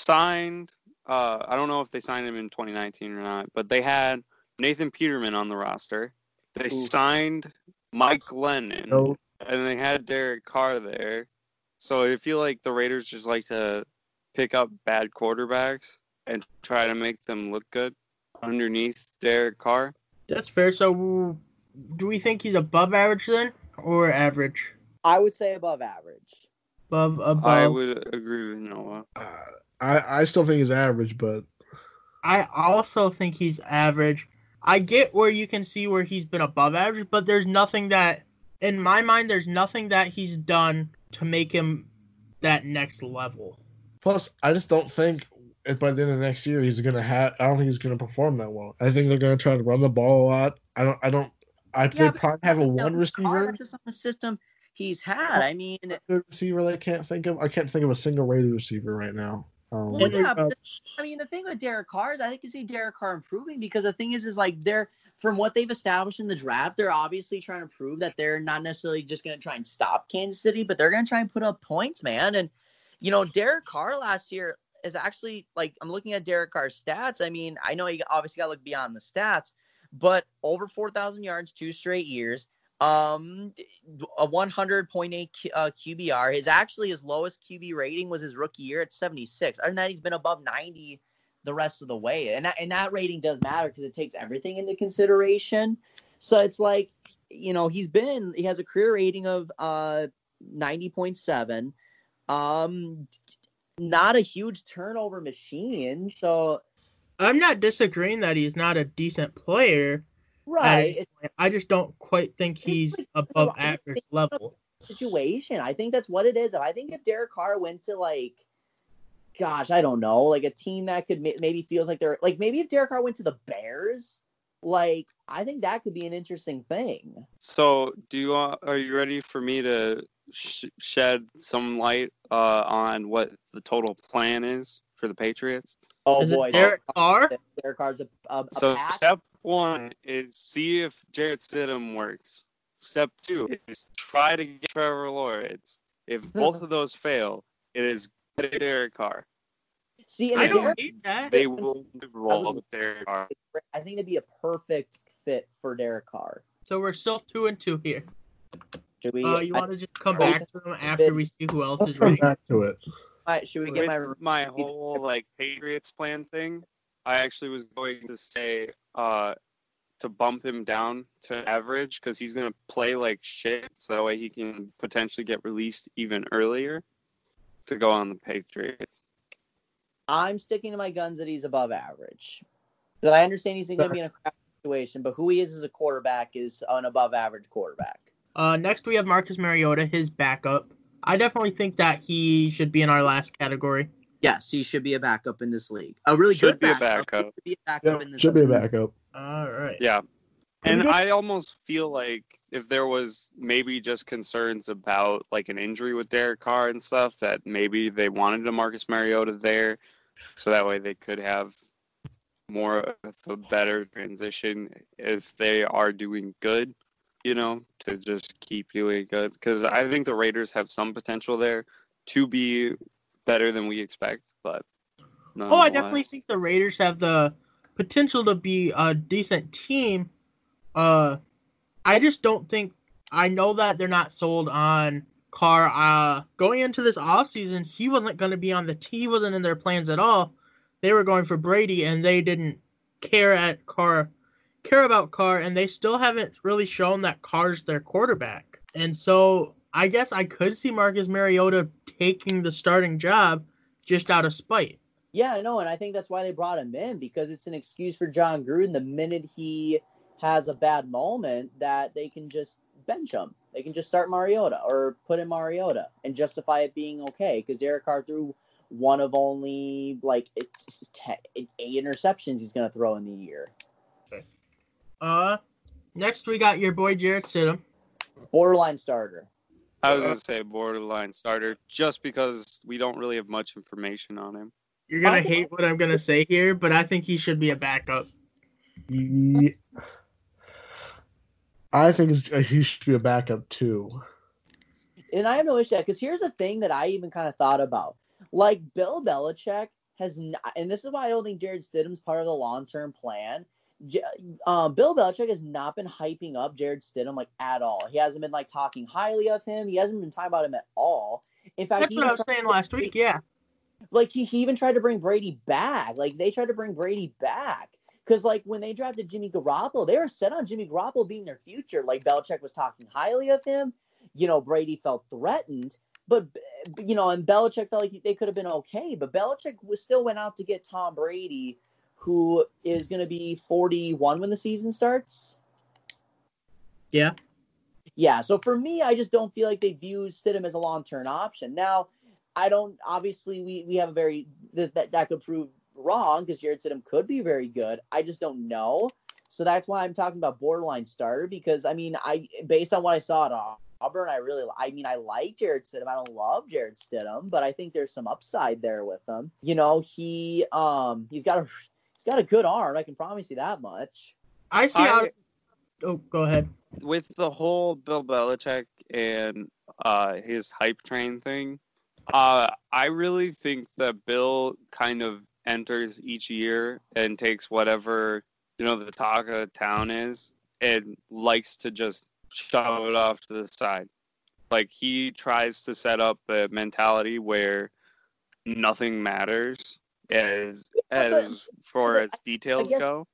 signed. I don't know if they signed him in 2019 or not, but they had Nathan Peterman on the roster. They signed Mike Glennon, and they had Derek Carr there. So I feel like the Raiders just like to pick up bad quarterbacks and try to make them look good underneath Derek Carr. That's fair. So do we think he's above average then or average? I would say above average. Above. I would agree with Noah. I still think he's average, but I also think he's average. I get where you can see where he's been above average, but there's nothing that, in my mind, there's nothing that he's done to make him that next level. Plus, I just don't think by the end of next year he's gonna have. I don't think he's gonna perform that well. I think they're gonna try to run the ball a lot. They probably have a one receiver. That's just on the system he's had. I mean, receiver I can't think of a single Raiders receiver right now. But the thing with Derek Carr is I think you see Derek Carr improving because the thing is like they're from what they've established in the draft, they're obviously trying to prove that they're not necessarily just going to try and stop Kansas City, but they're going to try and put up points, man. And Derek Carr last year is actually like I'm looking at Derek Carr's stats. I mean, I know you obviously got to look beyond the stats, but over 4,000 yards 2 straight years. A 100.8 QBR. His lowest QB rating was his rookie year at 76. Other than that, he's been above 90 the rest of the way, and that rating does matter because it takes everything into consideration. So it's like he has a career rating of 90.7. Not a huge turnover machine. So I'm not disagreeing that he's not a decent player. Right. I just don't quite think he's above average level. Situation. I think that's what it is. I think if Derek Carr went to I don't know, like a team that could maybe feels like they're like maybe if Derek Carr went to the Bears, I think that could be an interesting thing. So, are you ready for me to shed some light on what the total plan is for the Patriots? Oh is boy, Derek Carr. Derek Carr's a so pass. Step 1 is see if Jarrett Stidham works. Step 2 is try to get Trevor Lawrence. If both of those fail, it is get Derek Carr. See, I don't hate that. They will roll with Derek Carr. I think it'd be a perfect fit for Derek Carr. So we're still 2-2 here. Should we? You want to just come back to them after we see who else is ready? Come back to it. All right, should we get my whole Patriots plan thing? I actually was going to say to bump him down to average because he's going to play like shit. So that way he can potentially get released even earlier to go on the Patriots. I'm sticking to my guns that he's above average. Because I understand he's going to be in a crap situation, but who he is as a quarterback is an above average quarterback. Next, we have Marcus Mariota, his backup. I definitely think that he should be in our last category. Yes, he should be a backup in this league. A really Should good be a backup. backup. Should be a backup in this should be a league. backup. All right. Yeah. And I almost feel like if there was maybe just concerns about like an injury with Derek Carr and stuff, that maybe they wanted a Marcus Mariota there so that way they could have more of a better transition if they are doing good, you know, to just keep doing good. Because I think the Raiders have some potential there to be better than we expect, but I definitely think the Raiders have the potential to be a decent team. I just don't think – I know that they're not sold on Carr. Going into this offseason, he wasn't going to be on the team. He wasn't in their plans at all. They were going for Brady, and they didn't care about Carr, and they still haven't really shown that Carr's their quarterback. And so I guess I could see Marcus Mariota taking the starting job just out of spite. Yeah, I know, and I think that's why they brought him in, because it's an excuse for John Gruden the minute he has a bad moment that they can just bench him. They can just start Mariota or put in Mariota and justify it being okay, because Derek Carr threw one of only, 8 interceptions he's going to throw in the year. Next we got your boy Jarrett Stidham. Borderline starter. I was going to say borderline starter just because we don't really have much information on him. You're going to hate what I'm going to say here, but I think he should be a backup. Yeah. I think he should be a backup too. And I have no issue, because here's a thing that I even kind of thought about. Like, Bill Belichick has not, and this is why I don't think Jarrett Stidham's part of the long-term plan. Bill Belichick has not been hyping up Jarrett Stidham, at all. He hasn't been, talking highly of him. He hasn't been talking about him at all. In fact, that's what I was saying last week, yeah. He even tried to bring Brady back. They tried to bring Brady back. Because, when they drafted Jimmy Garoppolo, they were set on Jimmy Garoppolo being their future. Belichick was talking highly of him. Brady felt threatened. But, and Belichick felt like they could have been okay. But Belichick still went out to get Tom Brady, who is going to be 41 when the season starts. Yeah. Yeah, so for me, I just don't feel like they view Stidham as a long-term option. Now, I don't – obviously, we have a very – that could prove wrong, because Jarrett Stidham could be very good. I just don't know. So that's why I'm talking about borderline starter, because, based on what I saw at Auburn, I like Jarrett Stidham. I don't love Jarrett Stidham, but I think there's some upside there with him. He's got a good arm. I can promise you that much. I see how. Oh, go ahead. With the whole Bill Belichick and his hype train thing, I really think that Bill kind of enters each year and takes whatever the talk of town is and likes to just shove it off to the side. He tries to set up a mentality where nothing matters as far as details go.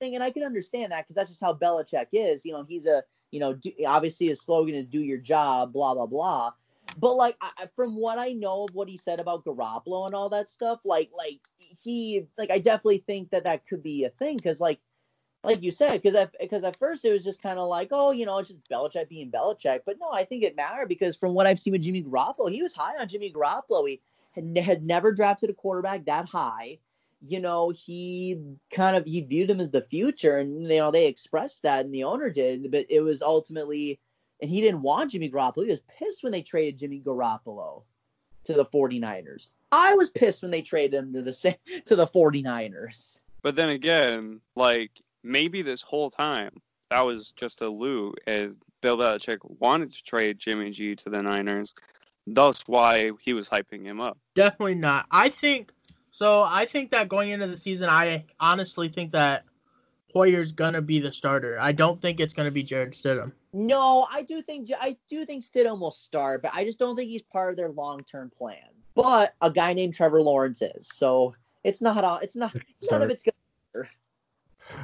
And I can understand that, because that's just how Belichick is. He's obviously his slogan is "Do your job," blah blah blah. But from what I know of what he said about Garoppolo and all that stuff, I definitely think that could be a thing, because like you said, because at first it was just kind of it's just Belichick being Belichick. But no, I think it mattered, because from what I've seen with Jimmy Garoppolo, he was high on Jimmy Garoppolo. He had never drafted a quarterback that high. He viewed him as the future, and they expressed that, and the owner did, but it was ultimately, and he didn't want Jimmy Garoppolo. He was pissed when they traded Jimmy Garoppolo to the 49ers. I was pissed when they traded him to the 49ers. But then again, maybe this whole time that was just a loo, and Bill Belichick wanted to trade Jimmy G to the Niners. Thus why he was hyping him up. Definitely not. I think that going into the season, I honestly think that Hoyer's gonna be the starter. I don't think it's gonna be Jarrett Stidham. No, I do think Stidham will start, but I just don't think he's part of their long-term plan. But a guy named Trevor Lawrence is, so it's none of it's good.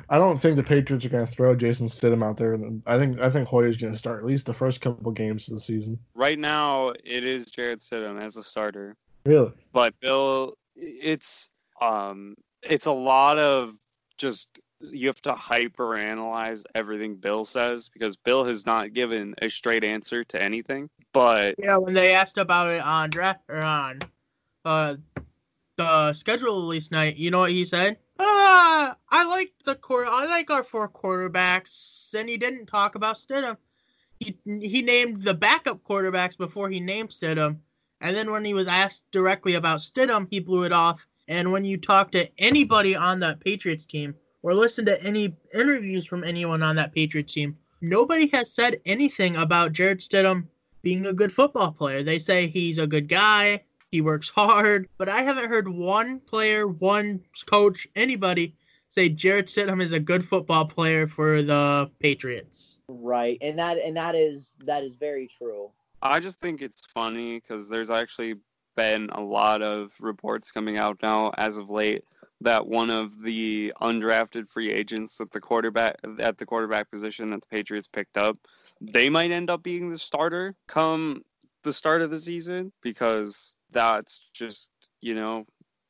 I don't think the Patriots are going to throw Jason Stidham out there. I think Hoyer's going to start at least the first couple games of the season. Right now, it is Jarrett Stidham as a starter. Really? But Bill, it's a lot of just you have to hyper analyze everything Bill says because Bill has not given a straight answer to anything. But yeah, when they asked about it on draft or on the schedule release night, you know what he said? I like our 4 quarterbacks, and he didn't talk about Stidham. He named the backup quarterbacks before he named Stidham, and then when he was asked directly about Stidham, he blew it off. And when you talk to anybody on that Patriots team or listen to any interviews from anyone on that Patriots team, nobody has said anything about Jarrett Stidham being a good football player. They say he's a good guy, he works hard, but I haven't heard one player, one coach, anybody say Jarrett Stidham is a good football player for the Patriots. Right, and that is very true. I just think it's funny because there's actually been a lot of reports coming out now as of late that one of the undrafted free agents at the quarterback position that the Patriots picked up, they might end up being the starter come the start of the season because that's just,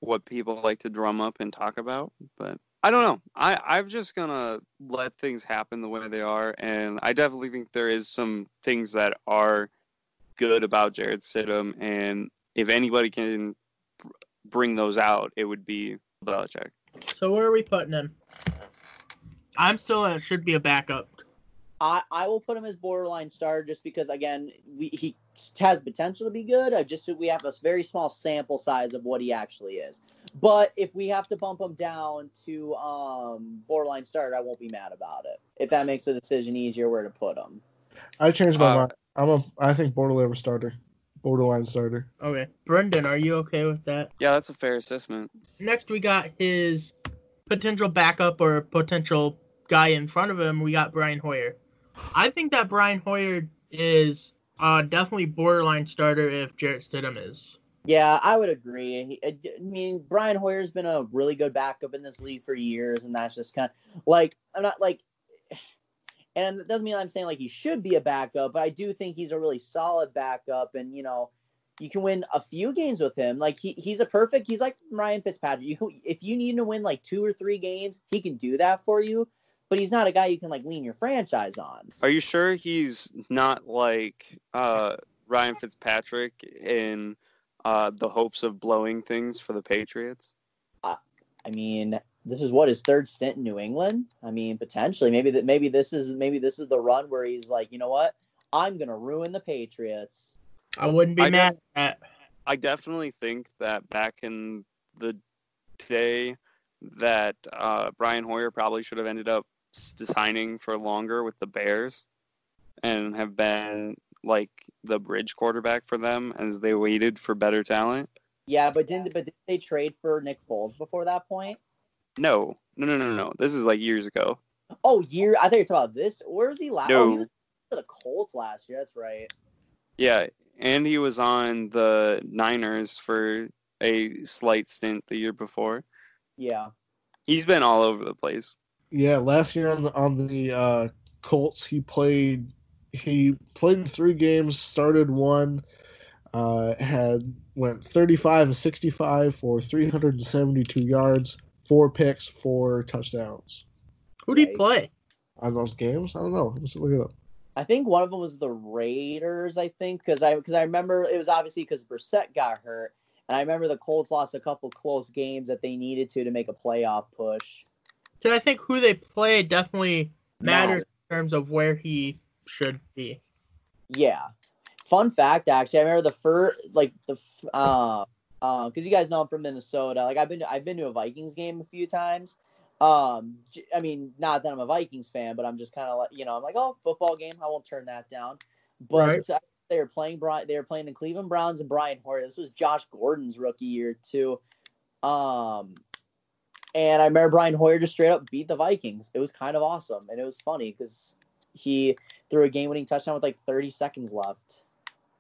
what people like to drum up and talk about. But I don't know. I'm just going to let things happen the way they are. And I definitely think there is some things that are good about Jarrett Stidham. And if anybody can bring those out, it would be Belichick. So where are we putting him? I'm still it should be a backup. I will put him as borderline starter just because, again, he has potential to be good. We have a very small sample size of what he actually is. But if we have to bump him down to borderline starter, I won't be mad about it. If that makes the decision easier where to put him. I changed my mind. I think borderline starter. Okay. Brendan, are you okay with that? Yeah, that's a fair assessment. Next, we got his potential backup or potential guy in front of him. We got Brian Hoyer. I think that Brian Hoyer is definitely borderline starter if Jarrett Stidham is. Yeah, I would agree. I mean, Brian Hoyer's been a really good backup in this league for years, and that's just kind of like, I'm not like, and it doesn't mean I'm saying like he should be a backup, but I do think he's a really solid backup, and you can win a few games with him. Like he's like Ryan Fitzpatrick. If you need to win like 2 or 3 games, he can do that for you. But he's not a guy you can like lean your franchise on. Are you sure he's not like Ryan Fitzpatrick in the hopes of blowing things for the Patriots? I mean, this is his 3rd stint in New England. I mean, potentially, maybe this is the run where he's like, you know what, I'm gonna ruin the Patriots. I wouldn't be mad at that. I definitely think that back in the day that Brian Hoyer probably should have ended up signing for longer with the Bears and have been like the bridge quarterback for them as they waited for better talent. Yeah, but didn't they trade for Nick Foles before that point? No. This is like years ago. Oh, I thought you were talking about this. Where was he last? No. Oh, he was to the Colts last year. That's right. Yeah, and he was on the Niners for a slight stint the year before. Yeah. He's been all over the place. Yeah, last year on the Colts, he played in 3 games, started 1, went 35-65 for 372 yards, 4 picks, 4 touchdowns. Who did he play on those games? I don't know. Let's look it up. I think one of them was the Raiders. I think because I remember it was obviously because Brissett got hurt, and I remember the Colts lost a couple close games that they needed to make a playoff push. So I think who they play definitely matters in terms of where he should be. Yeah. Fun fact, actually, I remember because you guys know I'm from Minnesota. Like I've been to a Vikings game a few times. I mean, not that I'm a Vikings fan, but I'm just kind of like, I'm like, oh, football game, I won't turn that down. But right. They were playing the Cleveland Browns and Brian Hoyer. This was Josh Gordon's rookie year too. And I remember Brian Hoyer just straight up beat the Vikings. It was kind of awesome. And it was funny because he threw a game-winning touchdown with like 30 seconds left.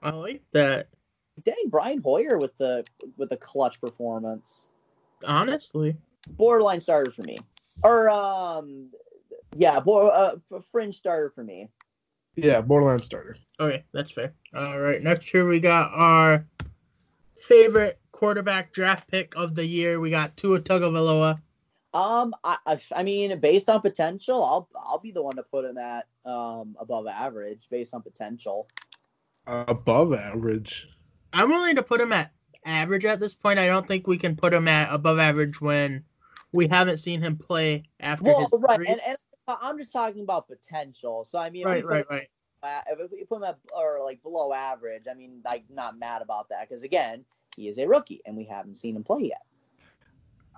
I like that. Dang, Brian Hoyer with the clutch performance. Honestly. Borderline starter for me. Or fringe starter for me. Yeah, borderline starter. Okay, that's fair. All right, next here we got our favorite quarterback draft pick of the year. We got Tua Tagovailoa. I mean, based on potential, I'll be the one to put him at above average based on potential. Above average. I'm willing to put him at average at this point. I don't think we can put him at above average when we haven't seen him play after his injuries. And I'm just talking about potential. So I mean, right. If you put him at below average, I mean, like, not mad about that because again, he is a rookie and we haven't seen him play yet.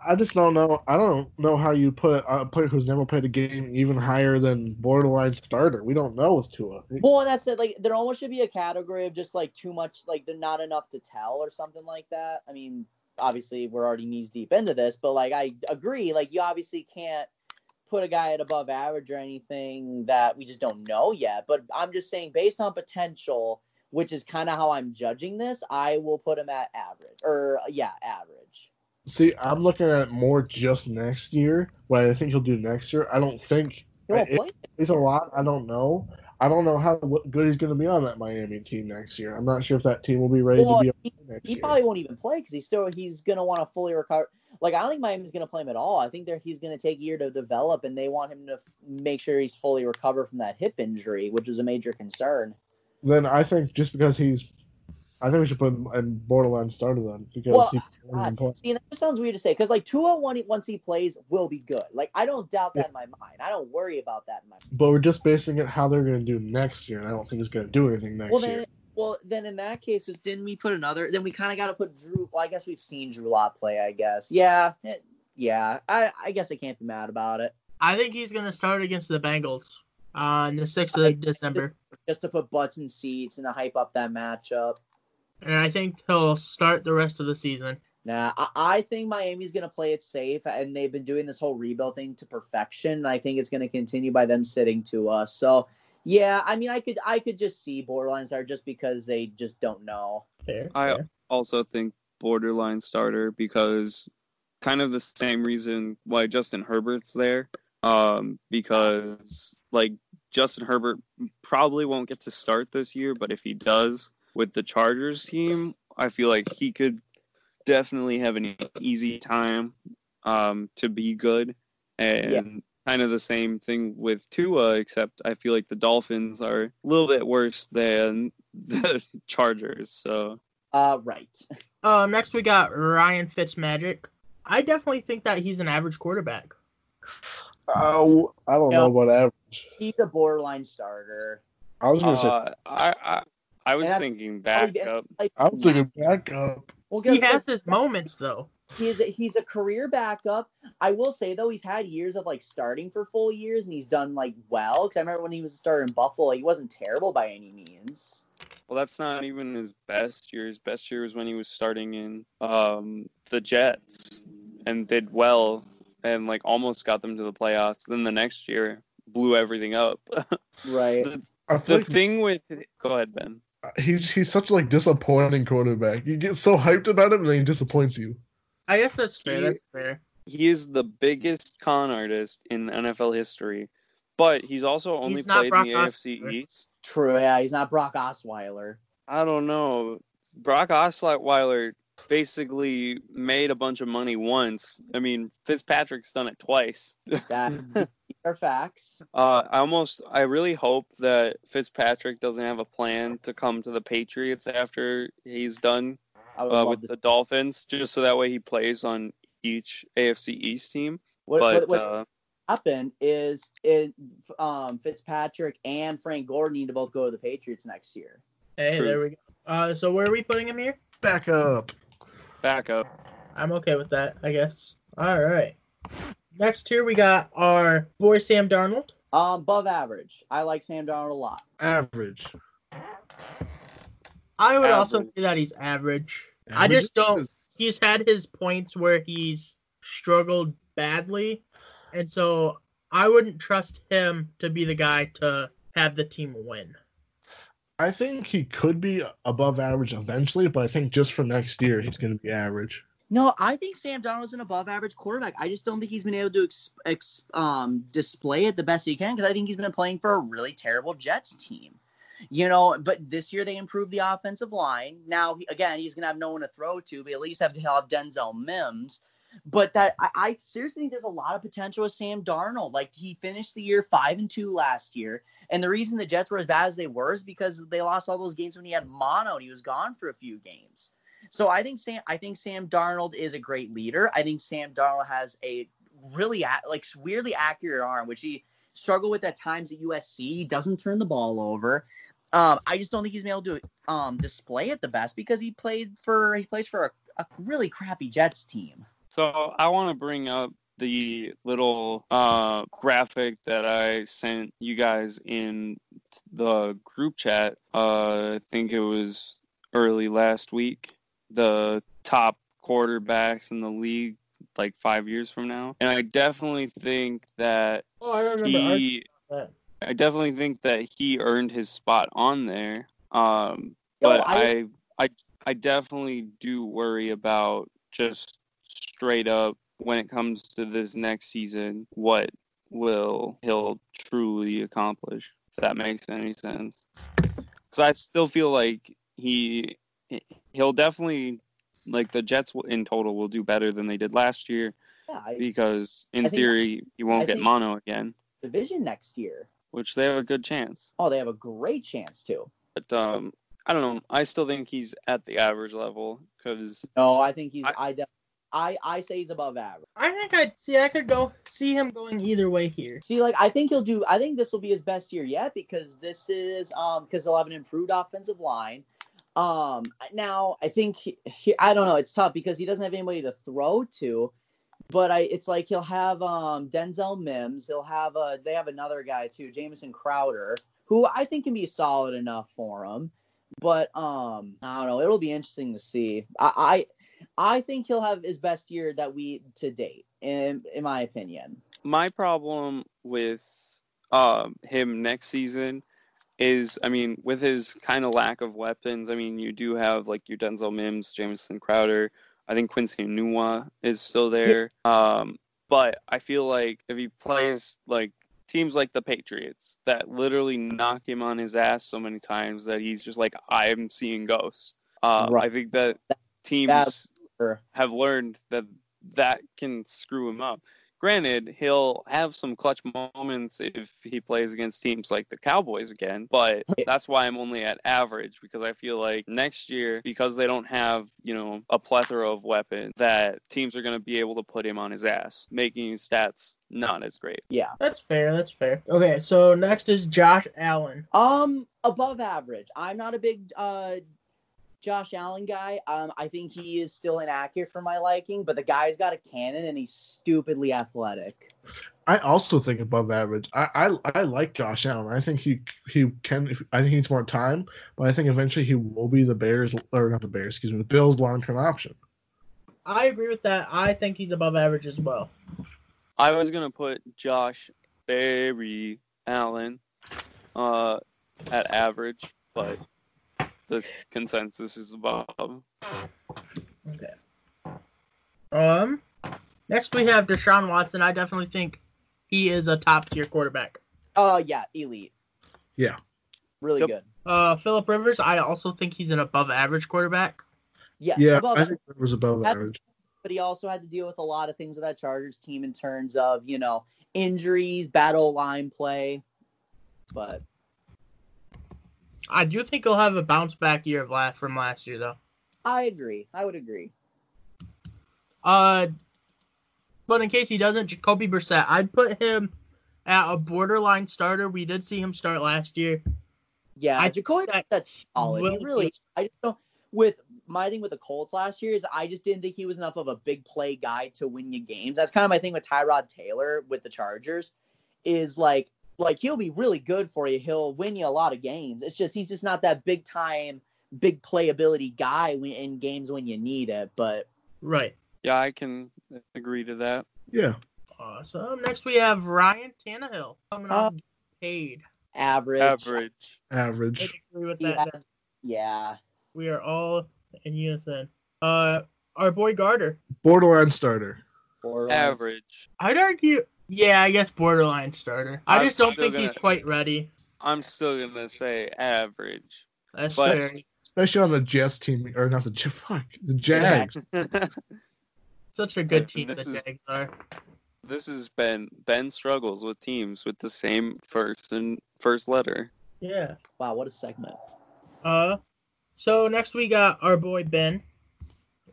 I just don't know. I don't know how you put a player who's never played a game even higher than borderline starter. We don't know with Tua. Well, and that's it. Like, there almost should be a category of just like too much, like they're not enough to tell or something like that. I mean, obviously we're already knees deep into this, but like I agree. Like, you obviously can't put a guy at above average or anything that we just don't know yet. But I'm just saying, based on potential, which is kind of how I'm judging this, I will put him at average. Average. See, I'm looking at it more just next year. What I think he'll do next year. I don't think it's a lot. I don't know. I don't know how good he's going to be on that Miami team next year. I'm not sure if that team will be ready to be next year. He probably won't even play because he's going to want to fully recover. Like, I don't think Miami's going to play him at all. I think he's going to take a year to develop, and they want him to make sure he's fully recovered from that hip injury, which is a major concern. Then I think just because I think we should put him in borderline starter then because see, that sounds weird to say because like Tua, once he plays, will be good. Like, I don't doubt that in my mind. I don't worry about that in my mind. But we're just basing it how they're going to do next year, and I don't think he's going to do anything next year. Well, then in that case, didn't we put another? Then we kind of got to put Drew. Well, I guess we've seen Drew Lock play. I guess, yeah. I guess I can't be mad about it. I think he's going to start against the Bengals on the 6th of December, just to put butts in seats and to hype up that matchup. And I think he'll start the rest of the season. Nah, I think Miami's going to play it safe, and they've been doing this whole rebuild thing to perfection. And I think it's going to continue by them sitting to us. So, yeah, I mean, I could just see borderline starter just because they just don't know. I also think borderline starter because kind of the same reason why Justin Herbert's there. Because, like, Justin Herbert probably won't get to start this year, but if he does, with the Chargers team, I feel like he could definitely have an easy time to be good. And kind of the same thing with Tua, except I feel like the Dolphins are a little bit worse than the Chargers. So, right. Next we got Ryan Fitzmagic. I definitely think that he's an average quarterback. Oh, I don't know about average. He's a borderline starter. I was going to say. I was thinking backup. I was thinking backup. Well, he has his moments, though. He's a career backup. I will say, though, he's had years of, like, starting for full years, and he's done, like, well. Because I remember when he was a starter in Buffalo, he wasn't terrible by any means. Well, that's not even his best year. His best year was when he was starting in the Jets and did well and, like, almost got them to the playoffs. Then the next year blew everything up. Right. The thing with... Go ahead, Ben. He's such a, like, disappointing quarterback. You get so hyped about him, and then he disappoints you. I guess that's fair. He is the biggest con artist in NFL history, but he's also only played in the AFC East. True, yeah, he's not Brock Osweiler. I don't know. Brock Osweiler basically made a bunch of money once. I mean, Fitzpatrick's done it twice. That are facts. I really hope that Fitzpatrick doesn't have a plan to come to the Patriots after he's done with the Dolphins, just so that way he plays on each AFC East team. What happened is Fitzpatrick and Frank Gore need to both go to the Patriots next year. Hey, there we go. So where are we putting him here? Backup. I'm okay with that, I guess. All right. Next here we got our boy Sam Darnold. Above average. I like Sam Darnold a lot. Average. I would also say that he's average. I just don't. He's had his points where he's struggled badly, and so I wouldn't trust him to be the guy to have the team win. I think he could be above average eventually, but I think just for next year he's going to be average. No, I think Sam Darnold is an above-average quarterback. I just don't think he's been able to display it the best he can because I think he's been playing for a really terrible Jets team. But this year they improved the offensive line. Now, again, he's going to have no one to throw to, but at least he'll have Denzel Mims. But I seriously think there's a lot of potential with Sam Darnold. Like, he finished the year 5-2 last year. And the reason the Jets were as bad as they were is because they lost all those games when he had mono and he was gone for a few games. So I think Sam Darnold is a great leader. I think Sam Darnold has a really weirdly accurate arm, which he struggled with at times at USC. He doesn't turn the ball over. I just don't think he's been able to display it the best because he plays for a really crappy Jets team. So I want to bring up the little graphic that I sent you guys in the group chat. I think it was early last week. The top quarterbacks in the league like 5 years from now. And I definitely think that I definitely think that he earned his spot on there. But I definitely do worry about just straight up when it comes to this next season, what will he'll truly accomplish, if that makes any sense. Because I still feel like he'll definitely, like, the Jets in total will do better than they did last year. Yeah, because in theory he won't get mono again. Division next year, which they have a good chance. Oh, they have a great chance too. But I don't know. I still think he's at the average level because. No, I think he's. I say he's above average. I could go see him going either way here. See, like, I think this will be his best year yet because this is because he'll have an improved offensive line. Now I think I don't know. It's tough because he doesn't have anybody to throw to, but it's like he'll have Denzel Mims. They have another guy too, Jamison Crowder, who I think can be solid enough for him. But I don't know. It'll be interesting to see. I think he'll have his best year to date, in my opinion. My problem with him next season is, I mean, with his kind of lack of weapons, I mean, you do have, like, your Denzel Mims, Jamison Crowder. I think Quincy Enunwa is still there. But I feel like if he plays, like, teams like the Patriots that literally knock him on his ass so many times that he's just like, I'm seeing ghosts. Right. I think that teams have learned that can screw him up. Granted, he'll have some clutch moments if he plays against teams like the Cowboys again, but that's why I'm only at average, because I feel like next year, because they don't have, a plethora of weapons, that teams are going to be able to put him on his ass, making his stats not as great. Yeah. That's fair. Okay, so next is Josh Allen. Above average. I'm not a big Josh Allen guy. I think he is still inaccurate for my liking, but the guy's got a cannon and he's stupidly athletic. I also think above average. I like Josh Allen. I think he can. I think he needs more time, but I think eventually he will be the Bills' long-term option. I agree with that. I think he's above average as well. I was gonna put Josh Barry Allen at average, but the consensus is above. Okay. Next we have Deshaun Watson. I definitely think he is a top tier quarterback. Yeah, elite. Yeah. Really good. Phillip Rivers, I also think he's an above average quarterback. Yes, yeah, I think Rivers above average. But he also had to deal with a lot of things with that Chargers team in terms of, injuries, bad O-line play. But I do think he'll have a bounce back year from last year, though. I agree. I would agree. But in case he doesn't, Jacoby Brissett, I'd put him at a borderline starter. We did see him start last year. Yeah, Jacoby Brissett's solid. I just don't. My thing with the Colts last year is I just didn't think he was enough of a big play guy to win you games. That's kind of my thing with Tyrod Taylor with the Chargers, is like he'll be really good for you. He'll win you a lot of games. It's just he's just not that big time, big playability guy in games when you need it. But right. Yeah, I can agree to that. Yeah. Awesome. Next we have Ryan Tannehill coming off paid. Average. I agree with that. Yeah. We are all in unison. our boy Garter. Borderline starter. Average. I'd argue, yeah, I guess borderline starter. I just don't think he's quite ready. I'm still gonna say average. That's fair. Especially on the Jets team, or not the Jags. Such a good team the Jags are. This has been Ben struggles with teams with the same first letter. Yeah. Wow, what a segment. So next we got our boy Ben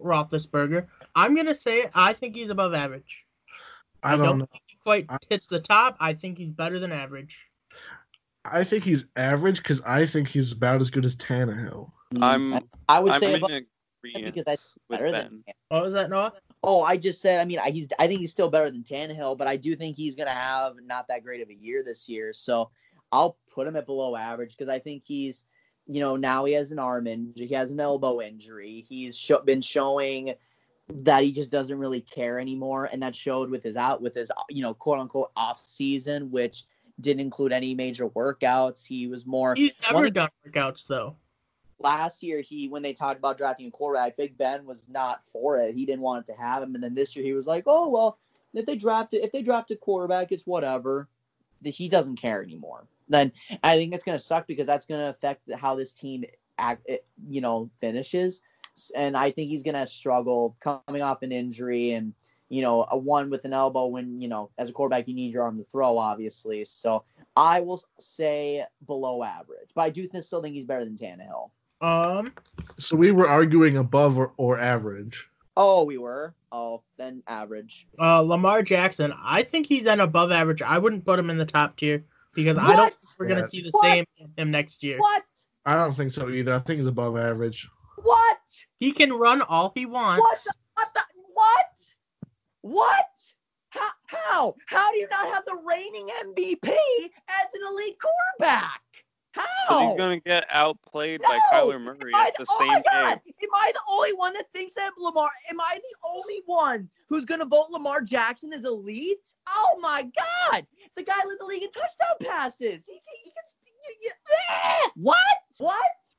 Roethlisberger. I'm gonna say I think he's above average. I don't think he quite hits the top. I think he's better than average. I think he's average because I think he's about as good as Tannehill. I would say above because that's better than. What was that, Noah? Oh, I just said. I mean, I think he's still better than Tannehill, but I do think he's gonna have not that great of a year this year. So I'll put him at below average because I think he's, now he has an arm injury, he has an elbow injury. He's been showing that he just doesn't really care anymore, and that showed with his quote unquote off season, which didn't include any major workouts. He was more. He's never done workouts though. Last year, when they talked about drafting a quarterback, Big Ben was not for it. He didn't want it to have him, and then this year he was like, "Oh well, if they draft a quarterback, it's whatever." He doesn't care anymore. Then I think it's going to suck because that's going to affect how this team finishes. And I think he's going to struggle coming off an injury and, a one with an elbow when, as a quarterback, you need your arm to throw, obviously. So I will say below average, but I do still think he's better than Tannehill. So we were arguing above or average. Oh, we were? Oh, then average. Lamar Jackson, I think he's an above average. I wouldn't put him in the top tier because I don't think we're going to see the same from him next year. What? I don't think so either. I think he's above average. What? He can run all he wants. What? How? How do you not have the reigning MVP as an elite quarterback? How? Because he's going to get outplayed by Kyler Murray at the same game. Am I the only one that thinks that Lamar? Am I the only one who's going to vote Lamar Jackson as elite? Oh my God! The guy led the league in touchdown passes. What?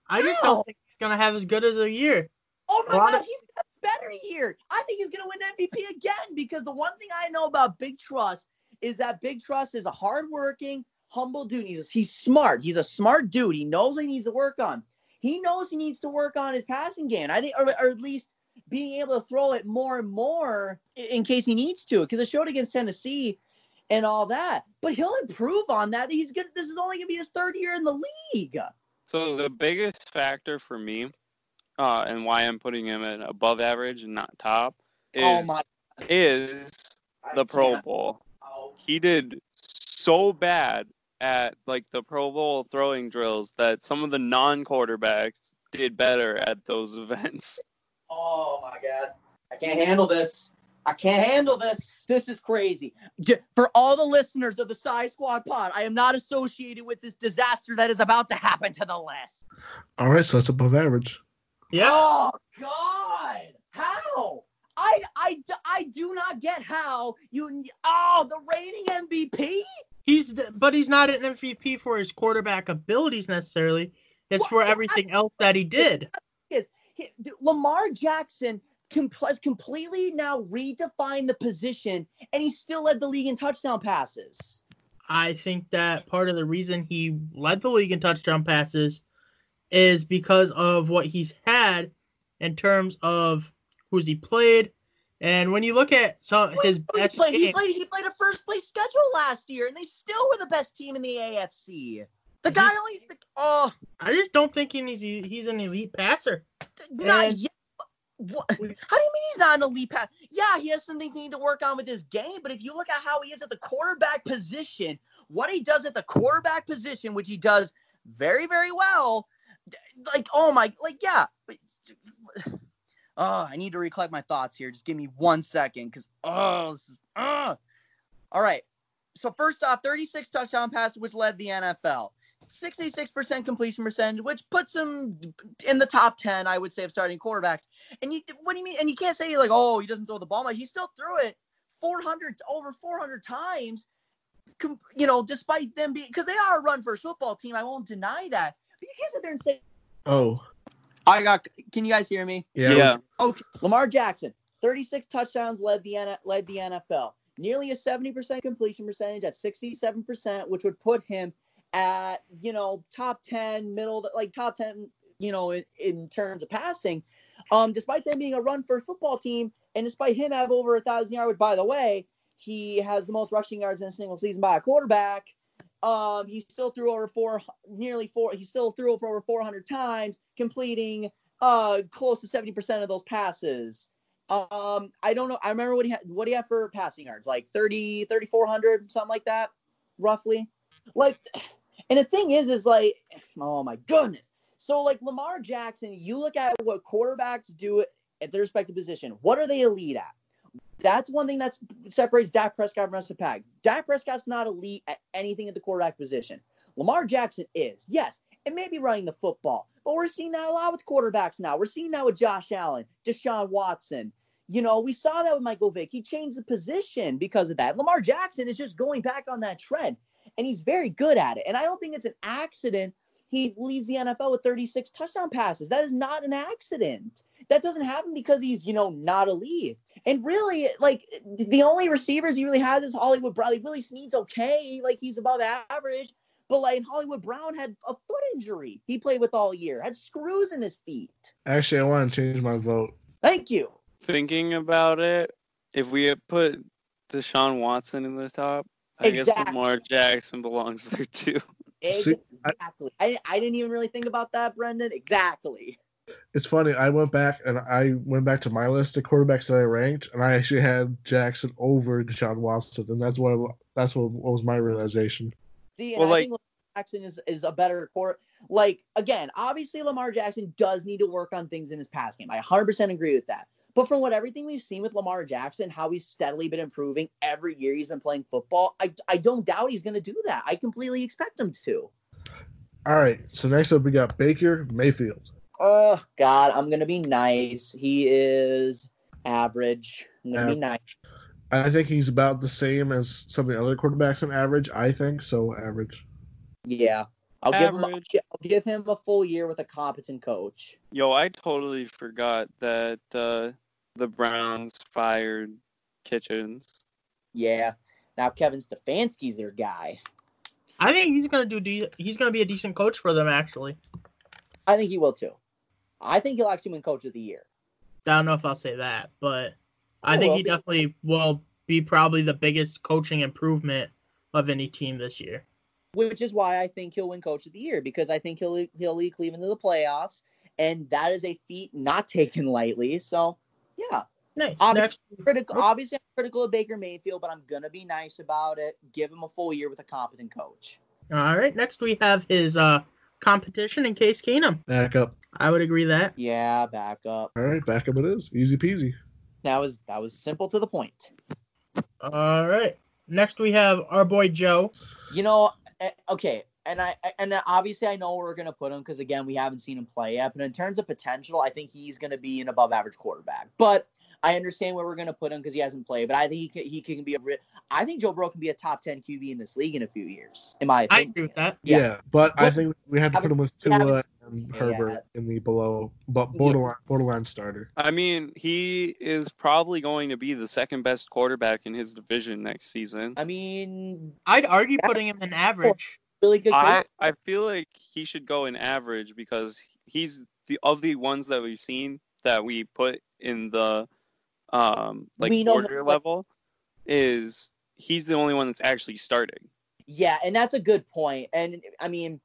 I just don't think he's going to have as good as a year. Oh my God, he's got a better year. I think he's going to win MVP again because the one thing I know about Big Trust is that Big Trust is a hardworking, humble dude. He's smart. He's a smart dude. He knows what he needs to work on. He knows he needs to work on his passing game. I think, or at least being able to throw it more and more in case he needs to, because it showed against Tennessee and all that. But he'll improve on that. He's good. This is only going to be his third year in the league. So the biggest factor for me, and why I'm putting him at above average and not top, is the Pro Bowl. He did so bad at the Pro Bowl throwing drills that some of the non-quarterbacks did better at those events. Oh my God. I can't handle this. This is crazy. For all the listeners of the SighSquadPod, I am not associated with this disaster that is about to happen to the list. All right, so that's above average. Yeah. Oh God. How? I do not get how the reigning MVP? But he's not an MVP for his quarterback abilities necessarily. It's for everything else that he did. Lamar Jackson has completely now redefined the position, and he still led the league in touchdown passes. I think that part of the reason he led the league in touchdown passes is because of what he's had in terms of who's he played. And when you look at his best game, he played a first place schedule last year, and they still were the best team in the AFC. I just don't think he's an elite passer. Not yet. What? How do you mean he's not an elite passer? Yeah, he has something to need to work on with his game, but if you look at how he is at the quarterback position, what he does at the quarterback position, which he does very, very well, I need to recollect my thoughts here. Just give me 1 second, because all right. So first off, 36 touchdown passes, which led the NFL. 66% completion percentage, which puts him in the top 10, I would say, of starting quarterbacks. And what do you mean? And you can't say he doesn't throw the ball. He still threw it over 400 times, despite them being, because they are a run first football team. I won't deny that. But you can't sit there and say, Can you guys hear me? Yeah. Okay. Lamar Jackson, 36 touchdowns, led the NFL. Nearly a 70% completion percentage at 67%, which would put him at, top 10, top 10, in terms of passing. Despite them being a run-first football team, and despite him having over 1,000 yards, which, by the way, he has the most rushing yards in a single season by a quarterback. He still threw over over 400 times, completing close to 70% of those passes. I don't know. I remember what he had for passing yards, like 3,400, something like that, roughly. And the thing is like, oh my goodness. So like Lamar Jackson, you look at what quarterbacks do at their respective position. What are they elite at? That's one thing that separates Dak Prescott from the rest of the pack. Dak Prescott's not elite at anything at the quarterback position. Lamar Jackson is, yes, and maybe running the football. But we're seeing that a lot with quarterbacks now. We're seeing that with Josh Allen, Deshaun Watson. We saw that with Michael Vick. He changed the position because of that. Lamar Jackson is just going back on that trend, and he's very good at it. And I don't think it's an accident he leads the NFL with 36 touchdown passes. That is not an accident. That doesn't happen because he's, not elite. And really, the only receivers he really has is Hollywood Brown. Willie Snead's okay. He's above average. But, Hollywood Brown had a foot injury he played with all year. Had screws in his feet. Actually, I want to change my vote. Thank you. Thinking about it, if we had put Deshaun Watson in the top, I guess Lamar Jackson belongs there too. Exactly. I didn't even really think about that, Brendan. Exactly. It's funny. I went back to my list of quarterbacks that I ranked, and I actually had Jackson over Deshaun Watson, and that's what was my realization. See, and I think Lamar Jackson is a better quarterback. Again, obviously Lamar Jackson does need to work on things in his pass game. I 100% agree with that. But from everything we've seen with Lamar Jackson, how he's steadily been improving every year he's been playing football, I don't doubt he's going to do that. I completely expect him to. All right, so next up we got Baker Mayfield. Oh, God, I'm going to be nice. He is average. I'm going to be nice. I think he's about the same as some of the other quarterbacks in average, I think, so average. Yeah. I'll give him a full year with a competent coach. Yo, I totally forgot that the Browns fired Kitchens. Yeah. Now Kevin Stefanski's their guy. I think he's gonna be a decent coach for them. Actually, I think he will too. I think he'll actually win Coach of the Year. I don't know if I'll say that, but I think he definitely will be probably the biggest coaching improvement of any team this year. Which is why I think he'll win Coach of the Year, because I think he'll lead Cleveland to the playoffs, and that is a feat not taken lightly. So, yeah. Nice. Obviously, I'm critical of Baker Mayfield, but I'm going to be nice about it. Give him a full year with a competent coach. All right. Next, we have his competition in Case Keenum. Back up. I would agree that. Yeah, back up. All right, back up it is. Easy peasy. That was simple to the point. All right. Next, we have our boy Joe. Okay, and obviously I know where we're going to put him because, again, we haven't seen him play yet. But in terms of potential, I think he's going to be an above-average quarterback. But I understand where we're going to put him because he hasn't played. But I think he can be I think Joe Burrow can be a top 10 QB in this league in a few years, in my opinion. I agree with that. Yeah, but I think we had to put him with Tua and Herbert in the borderline starter. I mean, he is probably going to be the second best quarterback in his division next season. I mean, I'd argue putting him in average. Really good. I feel like he should go in average because he's of the ones that we've seen that we put in the order level is he's the only one that's actually starting. Yeah, and that's a good point. And I mean,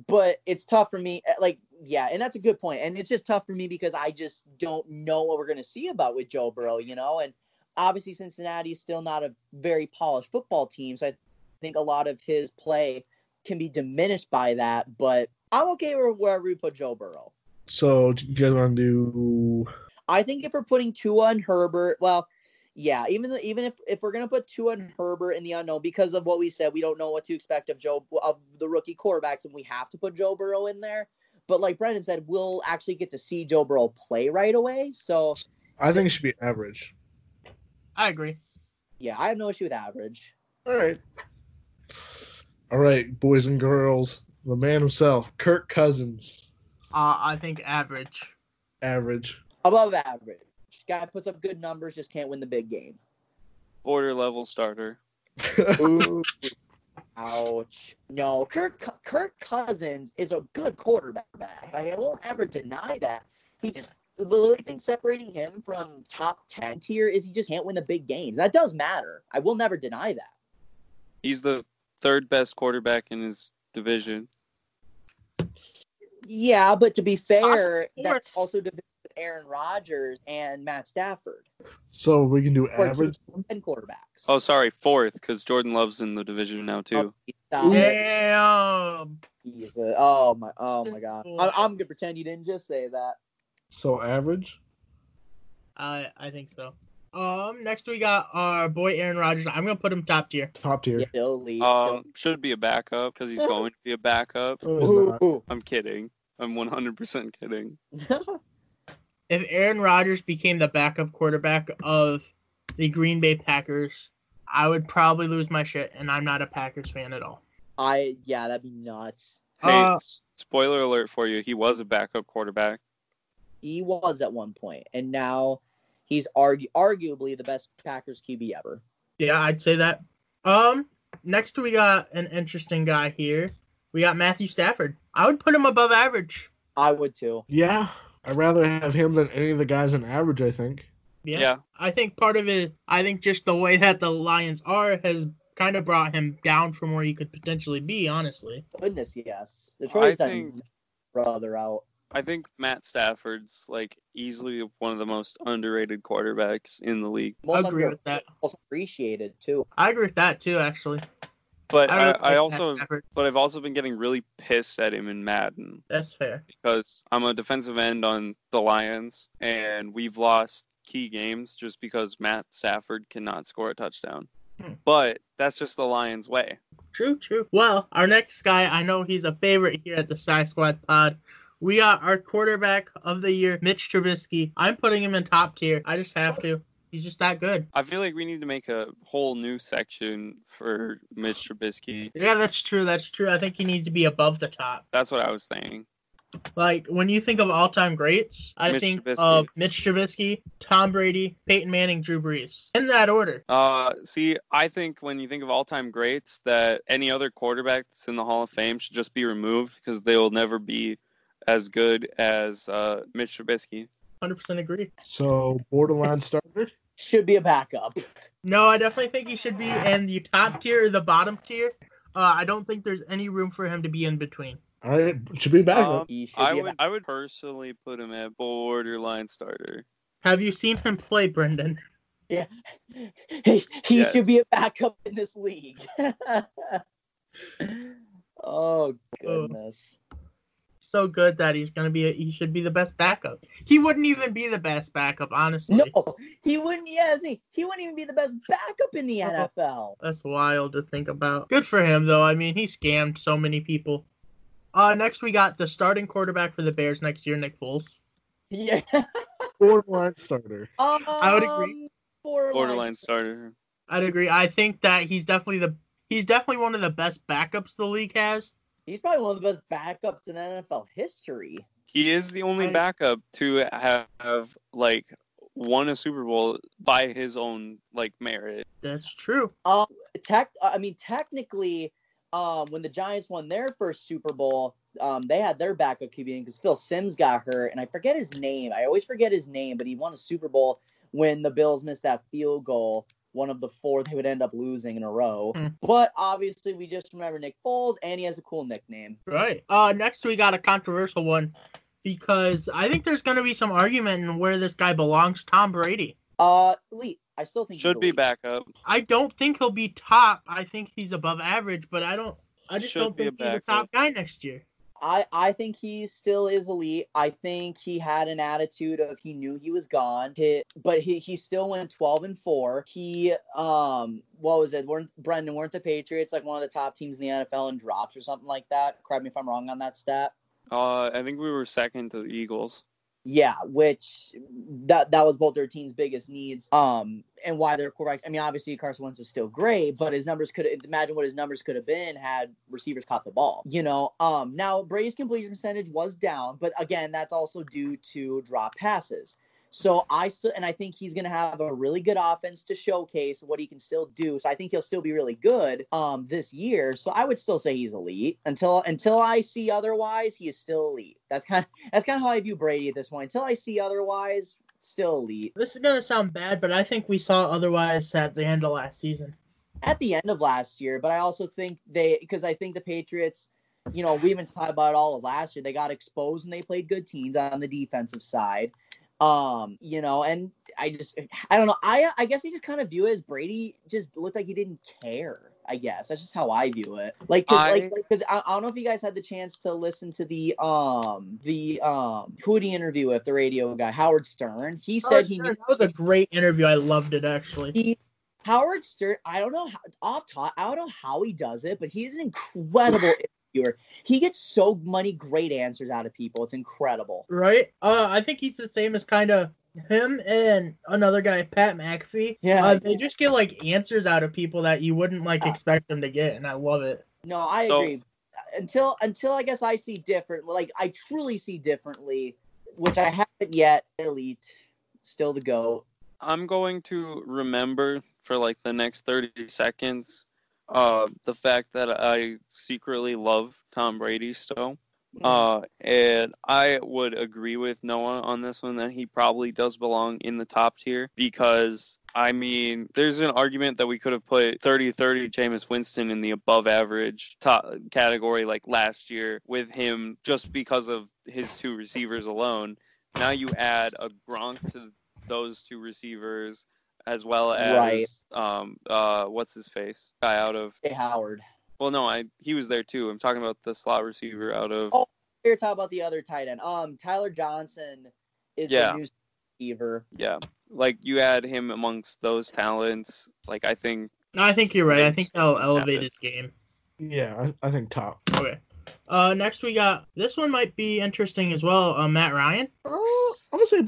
but it's tough for me. And that's a good point. And it's just tough for me because I just don't know what we're going to see with Joe Burrow, and obviously Cincinnati is still not a very polished football team. So I think a lot of his play can be diminished by that, but I'm okay with where we put Joe Burrow. So do you guys want to do? I think if we're putting Tua and Herbert, well, yeah, even if we're gonna put Tua and Herbert in the unknown because of what we said, we don't know what to expect of the rookie quarterbacks, and we have to put Joe Burrow in there. But like Brendan said, we'll actually get to see Joe Burrow play right away. So I think it should be average. I agree. Yeah, I have no issue with average. All right, boys and girls, the man himself, Kirk Cousins. I think average. Average. Above average. Guy puts up good numbers, just can't win the big game. Border level starter. Ooh. Ouch. No, Kirk Cousins is a good quarterback. I won't ever deny that. The only thing separating him from top 10 tier is he just can't win the big games. That does matter. I will never deny that. He's the third best quarterback in his division. Yeah, but to be fair, Fourth. that's also division with Aaron Rodgers and Matt Stafford. So we can do Or average. 10 quarterbacks. Oh, sorry, fourth, because Jordan Love's in the division now too. Stop it. Damn. Oh my God. I'm gonna pretend you didn't just say that. So average. I think so. Next we got our boy Aaron Rodgers. I'm gonna put him top tier. Top tier. Yeah, still elite. Should be a backup because he's going to be a backup. Oh, he's not. Ooh. I'm kidding. I'm 100% kidding. If Aaron Rodgers became the backup quarterback of the Green Bay Packers, I would probably lose my shit, and I'm not a Packers fan at all. That'd be nuts. Hey, spoiler alert for you. He was a backup quarterback. He was at one point, and now he's arguably the best Packers QB ever. Yeah, I'd say that. Next we got an interesting guy here. We got Mathew Stafford. I would put him above average. I would too. Yeah, I'd rather have him than any of the guys in average, I think. Yeah. I think part of it, just the way that the Lions are has kind of brought him down from where he could potentially be, honestly. Goodness, yes. Detroit's I think- done brother out. I think Matt Stafford's easily one of the most underrated quarterbacks in the league. I agree with that. Most appreciated too. I agree with that too, actually. But I really like Matt also, Stafford. but I've also been getting really pissed at him in Madden That's fair. because I'm a defensive end on the Lions, and we've lost key games just because Matt Stafford cannot score a touchdown. But that's just the Lions' way. True. Well, our next guy, I know he's a favorite here at the SighSquadPod. We got our quarterback of the year, Mitch Trubisky. I'm putting him in top tier. I just have to. He's just that good. I feel like we need to make a whole new section for Mitch Trubisky. Yeah, that's true. I think he needs to be above the top. That's what I was saying. Like, when you think of all-time greats, I Mitch think Trubisky. of Mitch Trubisky, Tom Brady, Peyton Manning, Drew Brees. In that order. See, I think when you think of all-time greats, that any other quarterback that's in the Hall of Fame should just be removed because they will never be as good as Mitch Trubisky. 100% agree. So borderline starter. Should be a backup. No, I definitely think he should be in the top tier or the bottom tier. I don't think there's any room for him to be in between. All right, should be backup. He should I be a would personally put him at borderline starter. Have you seen him play, Brendan? Yeah. He Yes. should be a backup in this league. Oh goodness. So good that he should be the best backup. He wouldn't even be the best backup, honestly. No, he wouldn't. Yeah, see, he wouldn't even be the best backup in the NFL. That's wild to think about. Good for him, though. I mean, he scammed so many people. Next, we got the starting quarterback for the Bears next year, Nick Foles. Yeah. Borderline starter. I would agree. Borderline starter. I'd agree. I think that he's definitely one of the best backups the league has. He's probably one of the best backups in NFL history. He is the only backup to have won a Super Bowl by his own merit. That's true. Technically, when the Giants won their first Super Bowl, they had their backup QB because Phil Simms got hurt, and I forget his name. I always forget his name, but he won a Super Bowl when the Bills missed that field goal, one of the four they would end up losing in a row. But obviously, we just remember Nick Foles, and he has a cool nickname. Right. Next, we got a controversial one because I think there's going to be some argument in where this guy belongs. Tom Brady. Elite. I still think Should he's be elite. backup. I don't think he'll be top. I think he's above average, but I just Should don't be think a he's a top guy next year. I think he still is elite. I think he had an attitude of he knew he was gone, but he still went 12-4. He what was it? Weren't the Patriots one of the top teams in the NFL in drops or something like that? Correct me if I'm wrong on that stat. I think we were second to the Eagles. Yeah, which that was both their team's biggest needs. And why their quarterbacks. I mean, obviously Carson Wentz was still great, but his numbers could imagine what his numbers could have been had receivers caught the ball. Now Brady's completion percentage was down, but again, that's also due to drop passes. So I think he's going to have a really good offense to showcase what he can still do. So I think he'll still be really good this year. So I would still say he's elite until I see otherwise. He is still elite. That's kind of how I view Brady at this point. Until I see otherwise, still elite. This is going to sound bad, but I think we saw otherwise at the end of last season. At the end of last year, but I also think because I think the Patriots, we even talked about it all of last year. They got exposed and they played good teams on the defensive side. And I don't know. I guess I just kind of view it as Brady just looked like he didn't care. I guess that's just how I view it. Because I don't know if you guys had the chance to listen to the who did he interview with, the radio guy, Howard Stern. He said that was a great interview. I loved it actually. Howard Stern. I don't know how he does it, but he's an incredible. He gets so many great answers out of people. It's incredible. Right? I think he's the same as kind of him and another guy, Pat McAfee. Yeah. They just get answers out of people that you wouldn't expect them to get, and I love it. No, I agree. Until I guess I see different. I truly see differently, which I haven't yet. Elite, still the GOAT. I'm going to remember for the next 30 seconds the fact that I secretly love Tom Brady still. And I would agree with Noah on this one that he probably does belong in the top tier because, I mean, there's an argument that we could have put 30-30 Jameis Winston in the above average top category last year with him just because of his two receivers alone. Now you add a Gronk to those two receivers as well as what's his face guy out of Howard. Well, no, he was there too. I'm talking about the slot receiver out of. Oh, you're talking about the other tight end. Tyler Johnson is the new receiver. Yeah, you add him amongst those talents. I think. No, I think you're right. I think that'll elevate his game. Yeah, I think top. Okay. Next we got this one might be interesting as well. Matt Ryan. I'm gonna say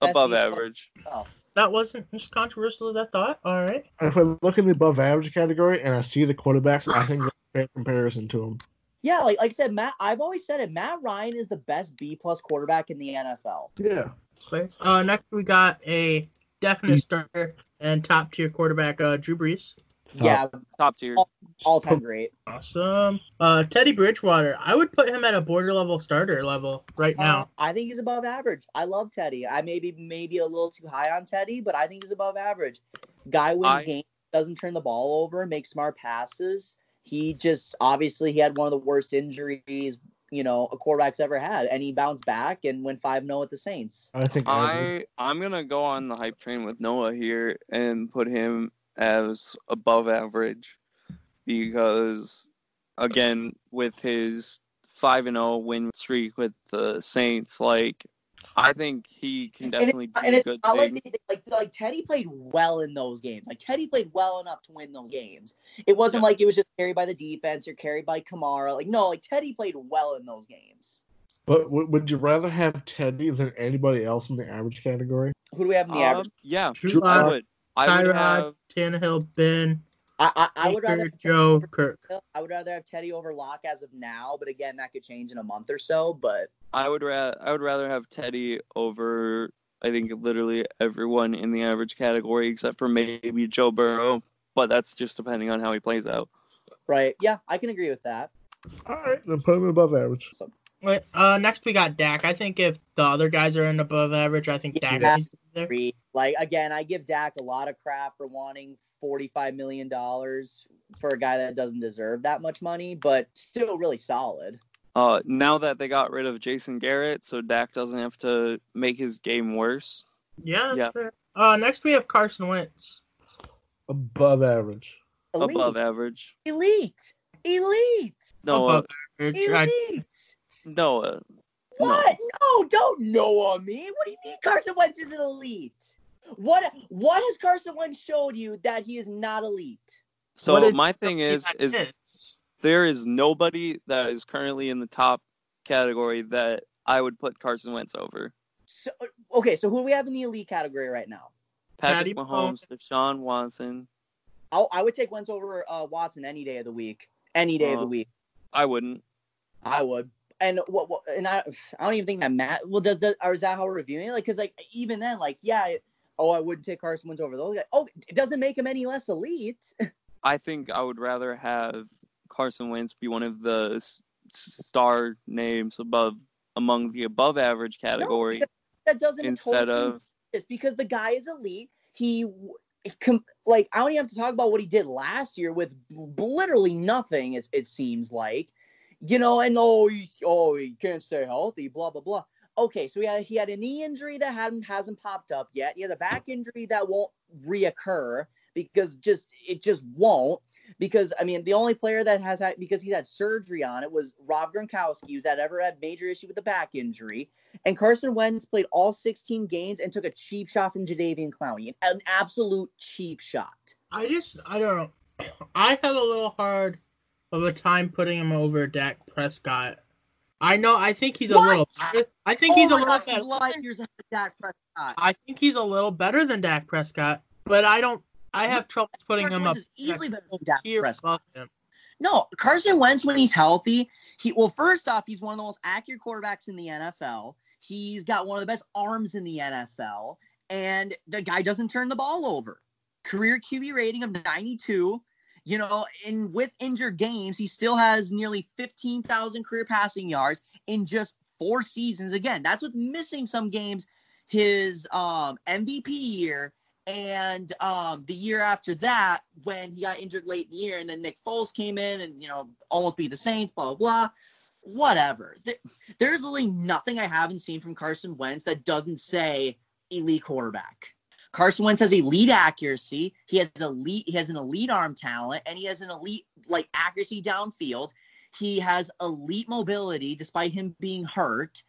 above average. Oh. That wasn't as controversial as I thought. All right. If I look in the above average category and I see the quarterbacks, I think that's a fair comparison to him. Yeah, like I said, I've always said it. Matt Ryan is the best B+ quarterback in the NFL. Yeah. Next we got a definite starter and top tier quarterback, Drew Brees. Yeah, top tier, all time great. Awesome. Teddy Bridgewater. I would put him at a border level starter level right now. I think he's above average. I love Teddy. I maybe a little too high on Teddy, but I think he's above average. Guy wins games, doesn't turn the ball over, makes smart passes. He just obviously he had one of the worst injuries a quarterback's ever had, and he bounced back and went 5-0 with the Saints. I'm gonna go on the hype train with Noah here and put him as above average because, again, with his 5-0 win streak with the Saints, I think he can definitely do good things. Like Teddy played well in those games. Teddy played well enough to win those games. It wasn't like it was just carried by the defense or carried by Kamara. Teddy played well in those games. But would you rather have Teddy than anybody else in the average category? Who do we have in the average? Yeah, I would. I would have Tannehill, Ben. I would rather have Joe, Kirk. I would rather have Teddy over Locke as of now, but again, that could change in a month or so. But I would rather have Teddy over, I think, literally everyone in the average category except for maybe Joe Burrow, but that's just depending on how he plays out. Right? Yeah, I can agree with that. All right, then put him above average. Next we got Dak. I think if the other guys are in above average, I think Dak needs to be there. Again, I give Dak a lot of crap for wanting $45 million for a guy that doesn't deserve that much money, but still really solid. Now that they got rid of Jason Garrett, so Dak doesn't have to make his game worse. Yeah. Fair. Next we have Carson Wentz. Above average. Elite. Above average. Elite. No. Above average. Elite. Noah. What? No, don't Noah me. What do you mean Carson Wentz is an elite? What has Carson Wentz showed you that he is not elite? So my thing is there is nobody that is currently in the top category that I would put Carson Wentz over. So, okay, so who do we have in the elite category right now? Patrick Mahomes, Deshaun Watson. I would take Wentz over Watson any day of the week. Any day of the week. I wouldn't. I would. And I don't even think that Matt. Well, or is that how we're reviewing it? Like, because like even then, like I wouldn't take Carson Wentz over those guys. Oh, it doesn't make him any less elite. I think I would rather have Carson Wentz be one of the star names among the above average category. No, that doesn't instead of it's because the guy is elite. Like I don't even have to talk about what he did last year with literally nothing. It seems like, and he can't stay healthy. Blah blah blah. Okay, so he had a knee injury that hasn't popped up yet. He has a back injury that won't reoccur because it just won't. Because I mean, the only player that has had, because he had surgery on it, was Rob Gronkowski, who's ever had major issue with the back injury. And Carson Wentz played all 16 games and took a cheap shot from Jadeveon Clowney, an absolute cheap shot. I don't know. I have a little hard of a time putting him over Dak Prescott. I think he's a little better. I think he's a little better. Dak Prescott. I think he's a little better than Dak Prescott, but I have trouble putting him up. Easily better than Dak Prescott. Him. No, Carson Wentz, when he's healthy, first off, he's one of the most accurate quarterbacks in the NFL. He's got one of the best arms in the NFL, and the guy doesn't turn the ball over. Career QB rating of 92. And with injured games, he still has nearly 15,000 career passing yards in just 4 seasons. Again, that's with missing some games. His MVP year. And the year after that, when he got injured late in the year, and then Nick Foles came in and, almost beat the Saints, blah, blah, blah. Whatever. There's really nothing I haven't seen from Carson Wentz that doesn't say elite quarterback. Carson Wentz has elite accuracy. He has an elite arm talent, and he has an elite accuracy downfield. He has elite mobility despite him being hurt.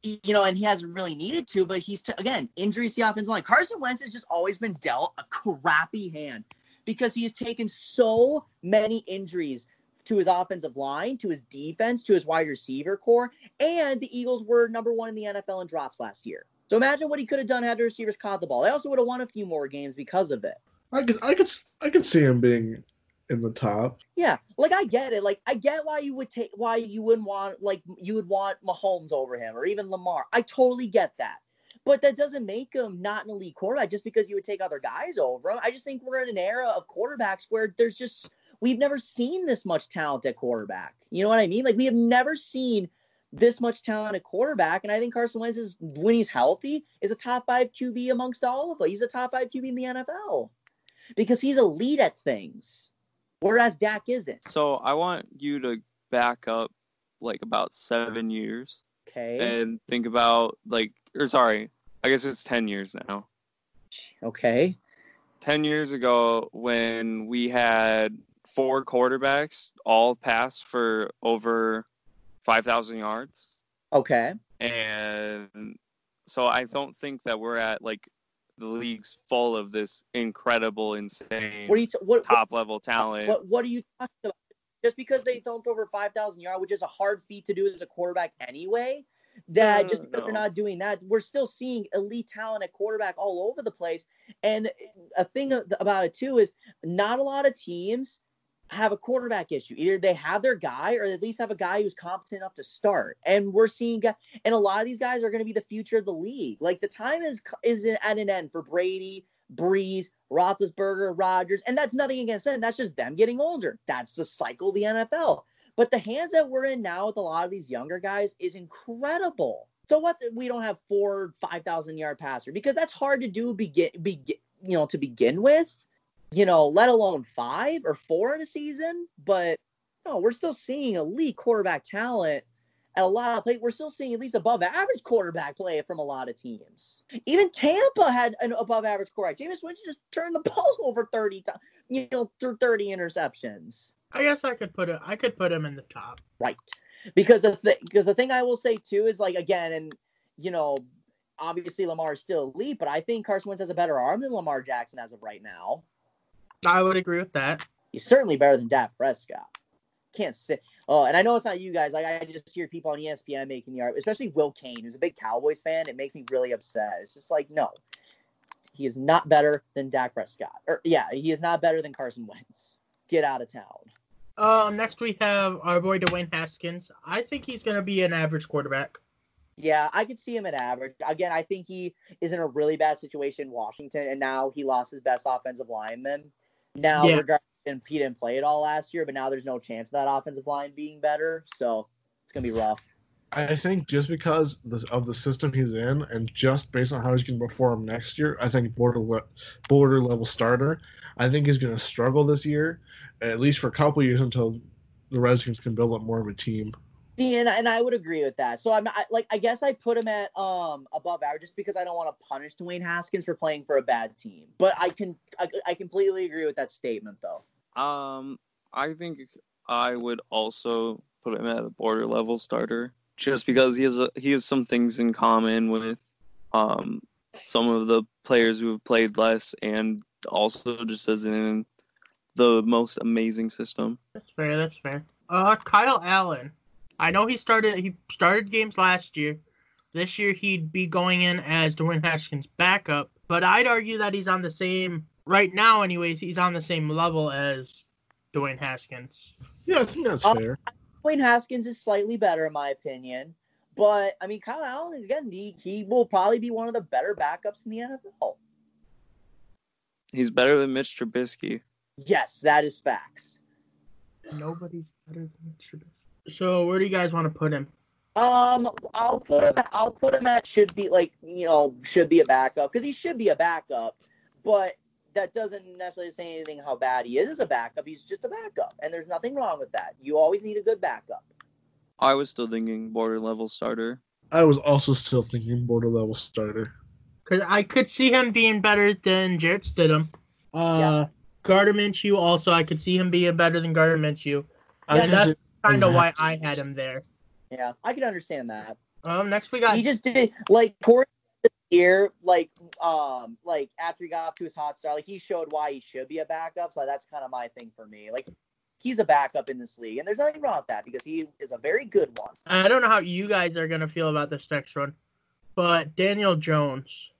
And he hasn't really needed to, but again, injuries to the offensive line. Carson Wentz has just always been dealt a crappy hand because he has taken so many injuries to his offensive line, to his defense, to his wide receiver core, and the Eagles were number 1 in the NFL in drops last year. So imagine what he could have done had the receivers caught the ball. They also would have won a few more games because of it. I could see him being in the top. Yeah, I get it. I get why you would want Mahomes over him or even Lamar. I totally get that. But that doesn't make him not an elite quarterback just because you would take other guys over him. I just think we're in an era of quarterbacks where we've never seen this much talent at quarterback. You know what I mean? We have never seen this much talent at quarterback. And I think Carson Wentz when he's healthy, is a top 5 QB amongst all of them. He's a top 5 QB in the NFL because he's elite at things. Whereas Dak isn't. So I want you to back up about 7 years. Okay. And think about I guess it's 10 years now. Okay. 10 years ago when we had 4 quarterbacks all pass for over 5,000 yards. Okay. And so I don't think that we're at the league's full of this incredible, insane, top-level talent. What are you talking about? Just because they don't throw over 5,000 yards, which is a hard feat to do as a quarterback anyway, because they're not doing that, we're still seeing elite talent at quarterback all over the place. And a thing about it, too, is not a lot of teams have a quarterback issue. Either they have their guy or they at least have a guy who's competent enough to start. And we're seeing and a lot of these guys are going to be the future of the league. The time is at an end for Brady, Breeze, Roethlisberger, Rodgers, and that's nothing against them. That's just them getting older. That's the cycle of the NFL. But the hands that we're in now with a lot of these younger guys is incredible. So what? We don't have 4 5,000 yard passer because that's hard to do. To begin with. Let alone 5 or 4 in a season. But no, we're still seeing elite quarterback talent at a lot of play. We're still seeing at least above average quarterback play from a lot of teams. Even Tampa had an above average quarterback. Jameis Winston just turned the ball over 30 times, through 30 interceptions. I guess I could put him in the top. Right. Because the thing I will say too is again, and obviously Lamar is still elite, but I think Carson Wentz has a better arm than Lamar Jackson as of right now. I would agree with that. He's certainly better than Dak Prescott. can't say. Oh, and I know it's not you guys. Like, I just hear people on ESPN making the argument, especially Will Kane, who's a big Cowboys fan. It makes me really upset. It's just like, no, he is not better than Dak Prescott. He is not better than Carson Wentz. Get out of town. Next we have our boy Dwayne Haskins. I think he's going to be an average quarterback. Yeah, I could see him at average. Again, I think he is in a really bad situation in Washington, and now he lost his best offensive lineman. Now, regardless, he didn't play it all last year, but now there's no chance of that offensive line being better, so it's going to be rough. I think just because of the system he's in and just based on how he's going to perform next year, I think border level starter. I think he's going to struggle this year, at least for a couple years until the Redskins can build up more of a team. And I would agree with that. So I guess I put him at above average just because I don't want to punish Dwayne Haskins for playing for a bad team. But I completely agree with that statement though. I think I would also put him at a border level starter just because he has some things in common with some of the players who have played less and also just isn't in the most amazing system. That's fair. Kyle Allen. I know he started games last year. This year he'd be going in as Dwayne Haskins' backup, but I'd argue that he's on the same right now. Anyways, he's on the same level as Dwayne Haskins. Yeah, I think that's fair. Dwayne Haskins is slightly better in my opinion, but I mean Kyle Allen again. He will probably be one of the better backups in the NFL. He's better than Mitch Trubisky. Yes, that is facts. Nobody's better than Mitch Trubisky. So where do you guys want to put him? I'll put him at should be a backup because he should be a backup, but that doesn't necessarily say anything how bad he is as a backup. He's just a backup, and there's nothing wrong with that. You always need a good backup. I was still thinking border level starter. I was also still thinking border level starter. Because I could see him being better than Jarrett Stidham. Gardner Minshew also, I could see him being better than Gardner Minshew. That's kind of why I had him there. Yeah, I can understand that. Next we got. He just did towards the year, after he got off to his hot start, he showed why he should be a backup. So that's kind of my thing for me. He's a backup in this league, and there's nothing wrong with that because he is a very good one. I don't know how you guys are gonna feel about this next one, but Daniel Jones,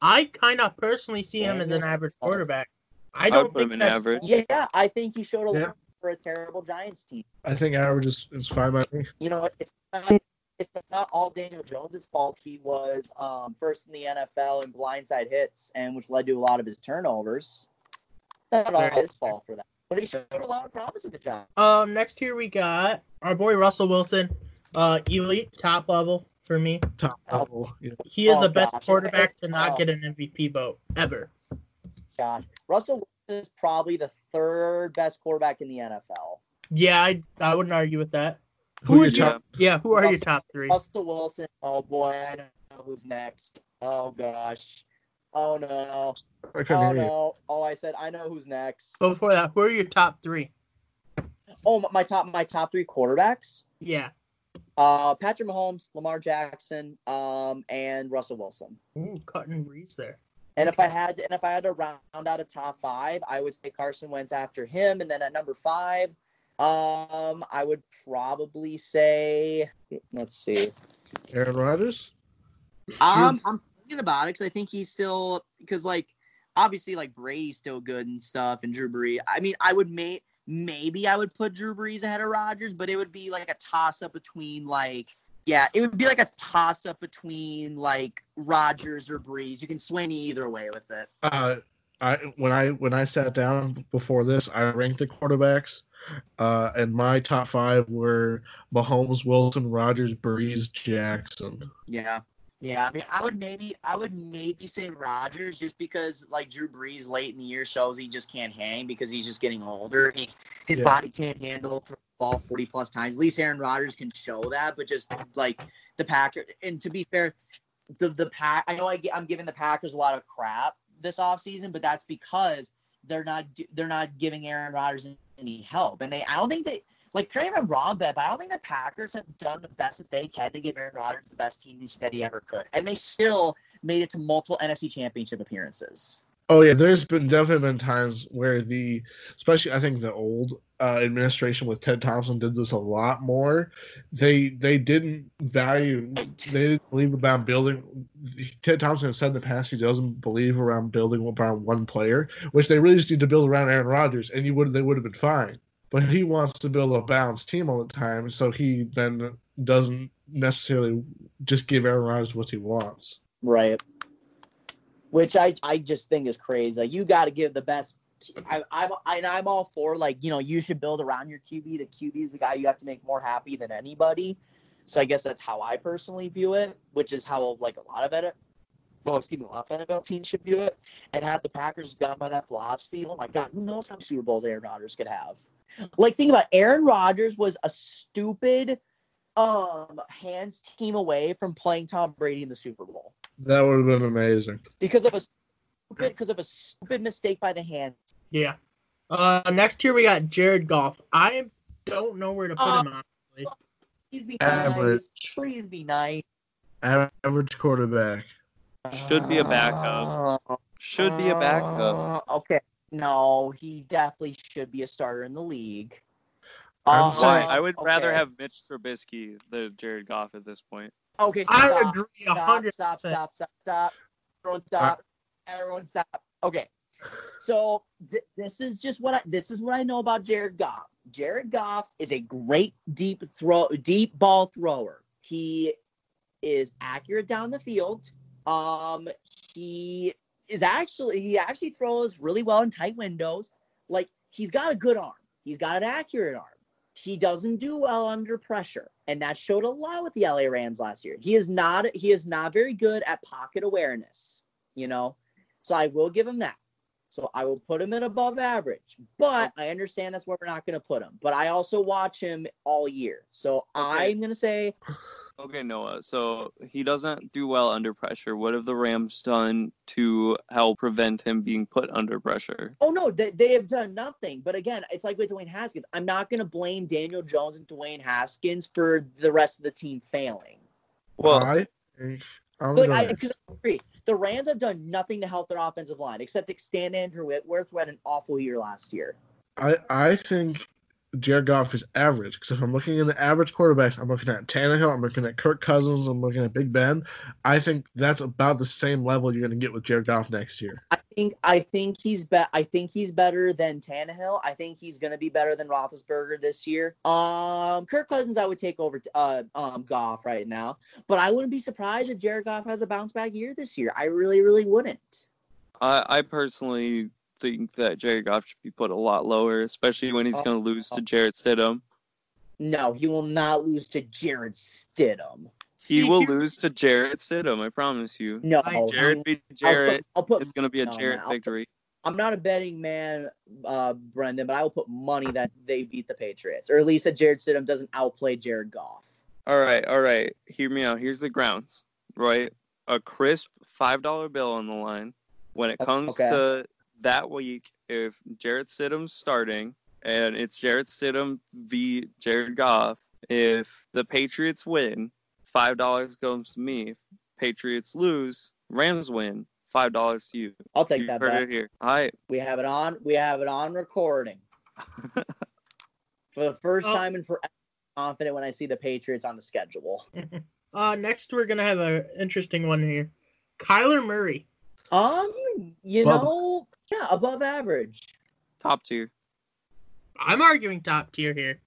I kind of personally see him as an average quarterback. I don't think him an average. Yeah, I think he showed a lot for a terrible Giants team. I think average is fine by me. You know, it's not all Daniel Jones' fault. He was first in the NFL in blindside hits, and which led to a lot of his turnovers. Not all his fault for that. But he showed a lot of promise in the job. Next here we got our boy Russell Wilson, elite, top level for me. Top level. Yeah. He is the best quarterback to not get an MVP vote ever. God, Russell Wilson is probably the third best quarterback in the NFL. Yeah, I wouldn't argue with that. Who are your top three? Russell Wilson. Oh boy, I know who's next. Oh gosh. Oh no. Oh no. Oh, I said I know who's next. Before that, who are your top three? Oh, my top three quarterbacks? Yeah. Patrick Mahomes, Lamar Jackson, and Russell Wilson. Ooh, cutting Reese there. And if I had to round out a top five, I would say Carson Wentz after him, and then at number 5, I would probably say, let's see, Aaron Rodgers. I'm thinking about it because I think he's still obviously Brady's still good and stuff, and Drew Brees. I mean, I would maybe I would put Drew Brees ahead of Rodgers, but it would be a toss up between it would be a toss up between Rodgers or Brees. You can swing either way with it. When I sat down before this, I ranked the quarterbacks, and my top 5 were Mahomes, Wilson, Rodgers, Brees, Jackson. Yeah. I mean, I would maybe say Rodgers just because Drew Brees late in the year shows he just can't hang because he's just getting older. His body can't handle the ball 40 plus times. At least Aaron Rodgers can show that, but just the Packers. And to be fair, the Pack. I know I'm giving the Packers a lot of crap this offseason, but that's because they're not giving Aaron Rodgers any help, and I don't think they. Correct me if I'm wrong, but I don't think the Packers have done the best that they can to give Aaron Rodgers the best team that he ever could. And they still made it to multiple NFC Championship appearances. Oh yeah, there's definitely been times where especially I think the old administration with Ted Thompson did this a lot more. They didn't believe about building. Ted Thompson has said in the past he doesn't believe around building around one player, which they really just need to build around Aaron Rodgers, and they would have been fine. But he wants to build a balanced team all the time, so he then doesn't necessarily just give Aaron Rodgers what he wants. Right. Which I just think is crazy. Like, you got to give the best. I'm all for, like, you should build around your QB. The QB is the guy you have to make more happy than anybody. So I guess that's how I personally view it, which is how, like, a lot of NFL teams should view it. And have the Packers gone by that philosophy, oh my God, who knows how many Super Bowls Aaron Rodgers could have? Like, think about it. Aaron Rodgers was a stupid hands team away from playing Tom Brady in the Super Bowl. That would have been amazing. Because of a stupid mistake by the hands. Yeah. Next year we got Jared Goff. I don't know where to put him on. Please be Average. nice. Please be nice. Average quarterback. Should be a backup. Okay. No, he definitely should be a starter in the league. I would rather have Mitch Trubisky than Jared Goff at this point. Okay, I agree 100%. Stop. Everyone stop. Okay. So this is what I know about Jared Goff. Jared Goff is a great deep ball thrower. He is accurate down the field. He actually throws really well in tight windows. Like, he's got a good arm. He's got an accurate arm. He doesn't do well under pressure, and that showed a lot with the LA Rams last year. He is not very good at pocket awareness, So I will give him that. So I will put him in above average, but I understand that's where we're not going to put him. But I also watch him all year, so I'm going to say. Okay, Noah. So he doesn't do well under pressure. What have the Rams done to help prevent him being put under pressure? Oh, no, they have done nothing. But again, it's like with Dwayne Haskins. I'm not going to blame Daniel Jones and Dwayne Haskins for the rest of the team failing. Well, I agree. The Rams have done nothing to help their offensive line except extend Andrew Whitworth, who had an awful year last year. I think Jared Goff is average, because if I'm looking at the average quarterbacks, I'm looking at Tannehill, I'm looking at Kirk Cousins, I'm looking at Big Ben. I think that's about the same level you're going to get with Jared Goff next year. I think he's better than Tannehill. I think he's going to be better than Roethlisberger this year. Kirk Cousins, I would take over Goff right now, but I wouldn't be surprised if Jared Goff has a bounce back year this year. I really, really wouldn't. I personally think that Jared Goff should be put a lot lower, especially when he's going to lose to Jarrett Stidham. No, he will not lose to Jarrett Stidham. He will lose to Jarrett Stidham, I promise you. No, Jared beat Jarrett. It's going to be a Jarrett victory. I'm not a betting man, Brendan, but I will put money that they beat the Patriots, or at least that Jarrett Stidham doesn't outplay Jared Goff. All right. Hear me out. Here's the grounds, right? A crisp $5 bill on the line. When it comes to that week, if Jarrett Stidham's starting and it's Jarrett Stidham v. Jared Goff, if the Patriots win, $5 goes to me. If Patriots lose, Rams win, $5 to you. I'll take that bet. Heard it here. All right. We have it on recording. For the first time in forever, I'm confident when I see the Patriots on the schedule. Next we're gonna have an interesting one here. Kyler Murray. Above average. Top tier. I'm arguing top tier here.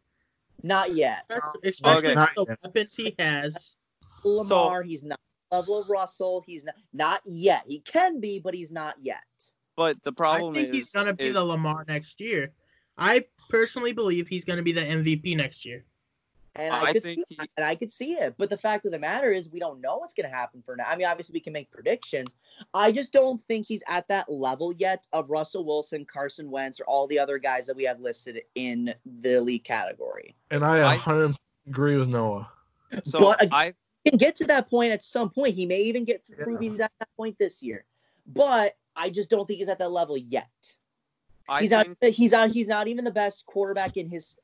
Not yet. Especially with the weapons he has. Lamar, he's not level of Russell. He's not yet. He can be, but he's not yet. But the problem is, I think he's gonna be the Lamar next year. I personally believe he's gonna be the MVP next year. And I could see it. But the fact of the matter is we don't know what's going to happen for now. I mean, obviously we can make predictions. I just don't think he's at that level yet of Russell Wilson, Carson Wentz, or all the other guys that we have listed in the elite category. And I 100% agree with Noah. So but I can get to that point at some point. He may even get to prove he's at that point this year. But I just don't think he's at that level yet. He's not even the best quarterback in his